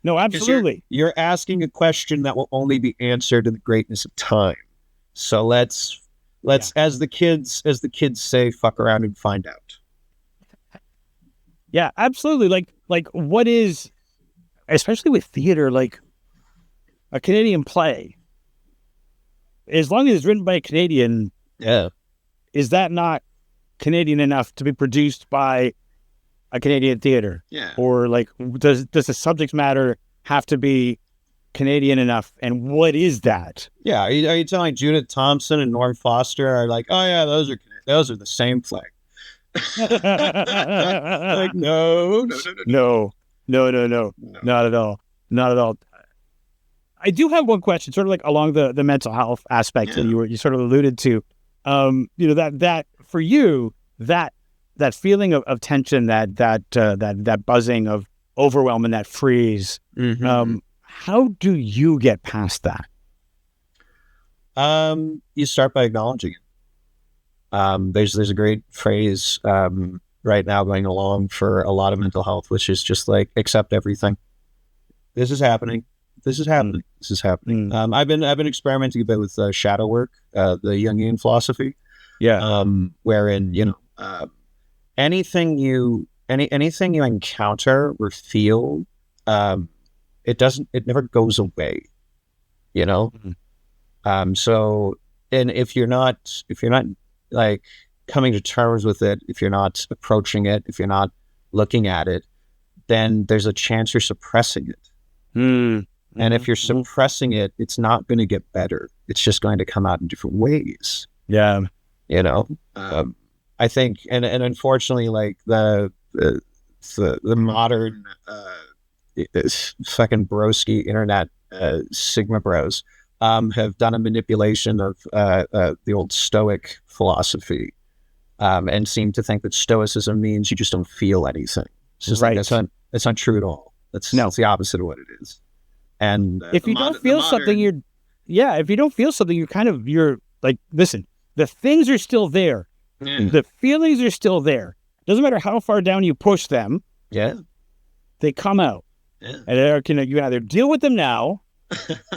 Speaker 1: No, absolutely.
Speaker 2: You're asking a question that will only be answered in the greatness of time. So let's as the kids say, fuck around and find out.
Speaker 1: Yeah, absolutely. Like what is, especially with theater, like a Canadian play, as long as it's written by a Canadian, is that not Canadian enough to be produced by a Canadian theater?
Speaker 2: Yeah.
Speaker 1: Or like, does the subject matter have to be Canadian enough? And what is that?
Speaker 2: Yeah. Are you telling Judith Thompson and Norm Foster are like, oh yeah, those are the same play? Like, no, not at all. I do have one question, sort of like along the mental health aspect that you sort of alluded to. That for you, that feeling of tension, that buzzing of overwhelm and that freeze. Mm-hmm.
Speaker 1: How do you get past that?
Speaker 2: You start by acknowledging it. There's a great phrase right now going along for a lot of mental health, which is just like, accept everything. This is happening. This is happening. This is happening. I've been experimenting a bit with shadow work, the Jungian philosophy.
Speaker 1: Yeah.
Speaker 2: Wherein anything you encounter or feel, it never goes away. So, and if you're not like coming to terms with it, if you're not approaching it, if you're not looking at it, then there's a chance you're suppressing it. And if you're suppressing it, it's not going to get better. It's just going to come out in different ways.
Speaker 1: Yeah.
Speaker 2: I think, and unfortunately, like the modern fucking broski internet Sigma bros have done a manipulation of the old Stoic philosophy, and seem to think that Stoicism means you just don't feel anything. It's just
Speaker 1: right.
Speaker 2: Like, that's not true at all. It's the opposite of what it is. And
Speaker 1: if you don't feel something, you're like, listen, the things are still there.
Speaker 2: Yeah.
Speaker 1: The feelings are still there. Doesn't matter how far down you push them.
Speaker 2: Yeah.
Speaker 1: They come out.
Speaker 2: Yeah.
Speaker 1: And you can either deal with them now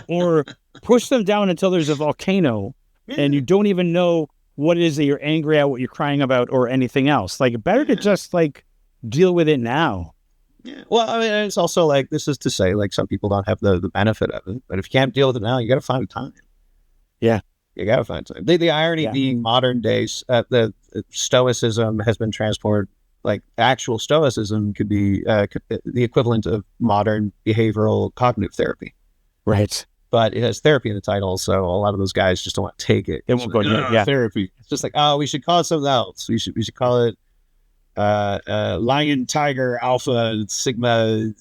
Speaker 1: or push them down until there's a volcano and you don't even know what it is that you're angry at, what you're crying about, or anything else. Like, better to just like deal with it now.
Speaker 2: Yeah. Well, I mean, it's also like, this is to say, like, some people don't have the benefit of it, but if you can't deal with it now, you got to find time.
Speaker 1: Yeah.
Speaker 2: You got to find time. The irony being modern days, the Stoicism has been transported, like actual Stoicism could be the equivalent of modern behavioral cognitive therapy.
Speaker 1: Right.
Speaker 2: But it has therapy in the title, so a lot of those guys just don't want to take it.
Speaker 1: It won't go
Speaker 2: therapy. It's just like, oh, we should call it something else. We should call it Lion, Tiger, Alpha, Sigma,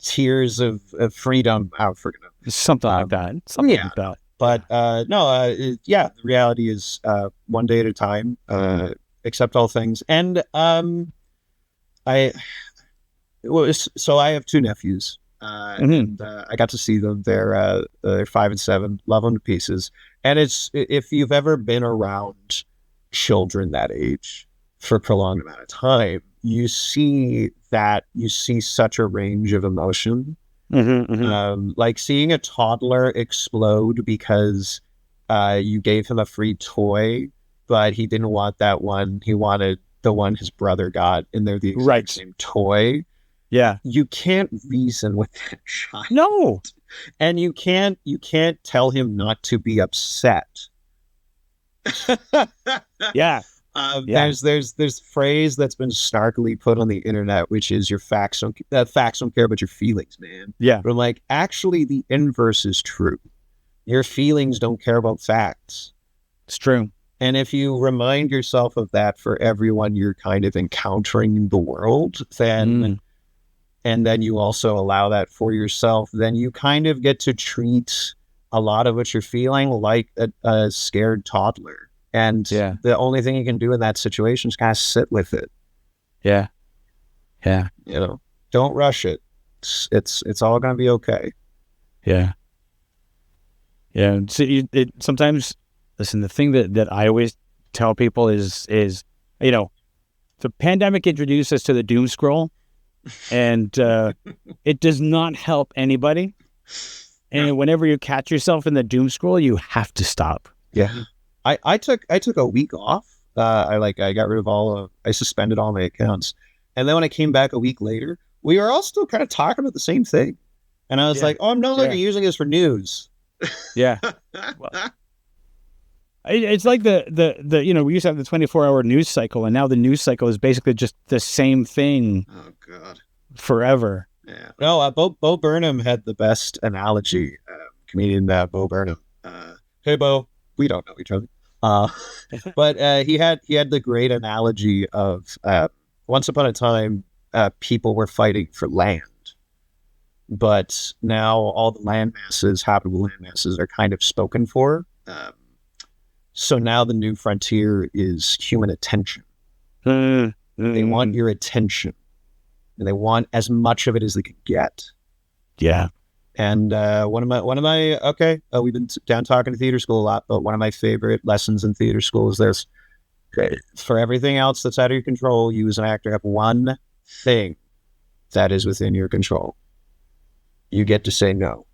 Speaker 2: Tears of Freedom. I forget.
Speaker 1: Something like that. Something like that.
Speaker 2: But the reality is one day at a time, accept all things. And I have two nephews. And I got to see them. They're 5 and 7, love them to pieces. And it's, if you've ever been around children that age for a prolonged amount of time, you see such a range of emotion. Like seeing a toddler explode because you gave him a free toy, but he didn't want that one. He wanted the one his brother got, and they're the exact same toy.
Speaker 1: Yeah.
Speaker 2: You can't reason with that child.
Speaker 1: No.
Speaker 2: And you can't tell him not to be upset.
Speaker 1: Yeah.
Speaker 2: There's a phrase that's been starkly put on the internet, which is your facts don't care about your feelings, man.
Speaker 1: Yeah.
Speaker 2: But I'm like, actually the inverse is true. Your feelings don't care about facts.
Speaker 1: It's true.
Speaker 2: And if you remind yourself of that for everyone you're kind of encountering in the world, then and then you also allow that for yourself, then you kind of get to treat a lot of what you're feeling like a scared toddler. And the only thing you can do in that situation is kind of sit with it.
Speaker 1: Yeah. Yeah.
Speaker 2: Don't rush it. It's all gonna be okay.
Speaker 1: Yeah. Yeah. So sometimes, listen, the thing that I always tell people is, the pandemic introduced us to the doom scroll, and it does not help anybody. And whenever you catch yourself in the doom scroll, you have to stop.
Speaker 2: Yeah. I took a week off. I got rid of I suspended all my accounts. And then when I came back a week later, we were all still kind of talking about the same thing. And I was like, oh, I'm no longer using this for news.
Speaker 1: Yeah. Well, it's like the we used to have the 24-hour news cycle, and now the news cycle is basically just the same thing.
Speaker 3: Oh God.
Speaker 1: Forever.
Speaker 2: Yeah. No, Bo Burnham had the best analogy. Comedian Bo Burnham. Hey Bo, we don't know each other. But he had the great analogy of once upon a time, people were fighting for land, but now all the habitable land masses are kind of spoken for. So now the new frontier is human attention. They want your attention, and they want as much of it as they can get.
Speaker 1: Yeah.
Speaker 2: And one of my we've been down talking to theater school a lot, but one of my favorite lessons in theater school is this: for everything else that's out of your control, you as an actor have one thing that is within your control. You get to say no.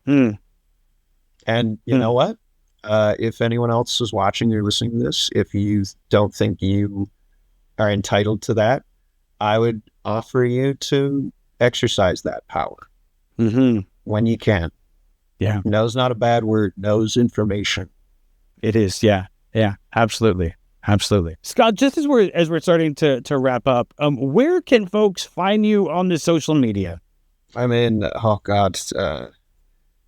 Speaker 2: And you know what? If anyone else is watching or listening to this, if you don't think you are entitled to that, I would offer you to exercise that power when you can.
Speaker 1: Yeah.
Speaker 2: No's not a bad word. No's information.
Speaker 1: It is. Yeah. Yeah. Absolutely. Absolutely. Scott, just as we're starting to wrap up, where can folks find you on the social media?
Speaker 2: I mean, oh God,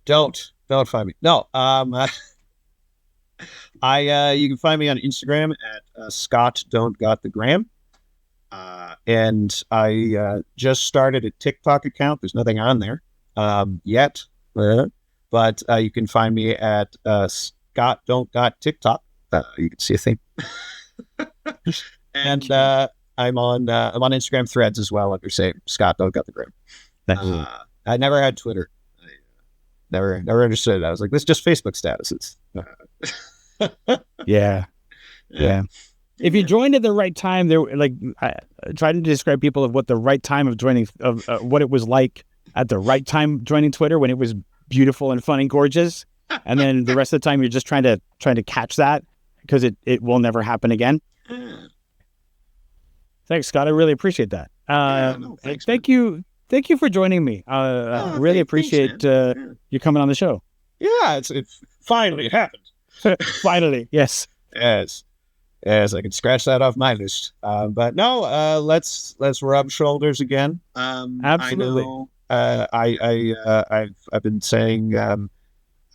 Speaker 2: don't find me. No, you can find me on Instagram at Scott Don't Got the Gram, and I just started a TikTok account. There's nothing on there yet, but you can find me at Scott Don't Got TikTok. You can see a theme. And I'm on Instagram Threads as well under same Scott Don't Got the Gram. I never had Twitter. I never understood it. I was like, this is just Facebook statuses.
Speaker 1: Yeah. If you joined at the right time, I tried to describe people of what the right time of joining, of what it was like at the right time joining Twitter when it was beautiful and fun and gorgeous, and then the rest of the time you're just trying to catch that because it will never happen again. Thanks, Scott. I really appreciate that.
Speaker 2: Thanks,
Speaker 1: thank you for joining me. Really appreciate you coming on the show.
Speaker 2: Yeah, it's finally happened.
Speaker 1: Finally, yes.
Speaker 2: Yes, I can scratch that off my list. But no, let's rub shoulders again.
Speaker 1: Absolutely.
Speaker 2: I've been saying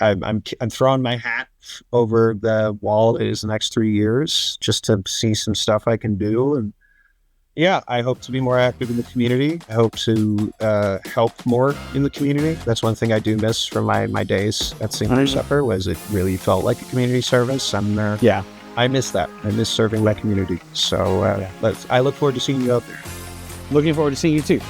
Speaker 2: I'm throwing my hat over the wall that is the next 3 years just to see some stuff I can do. And yeah, I hope to be more active in the community. I hope to help more in the community. That's one thing I do miss from my days at Singer Supper was it really felt like a community service. I miss that. I miss serving my community. So I look forward to seeing you out there.
Speaker 1: Looking forward to seeing you too.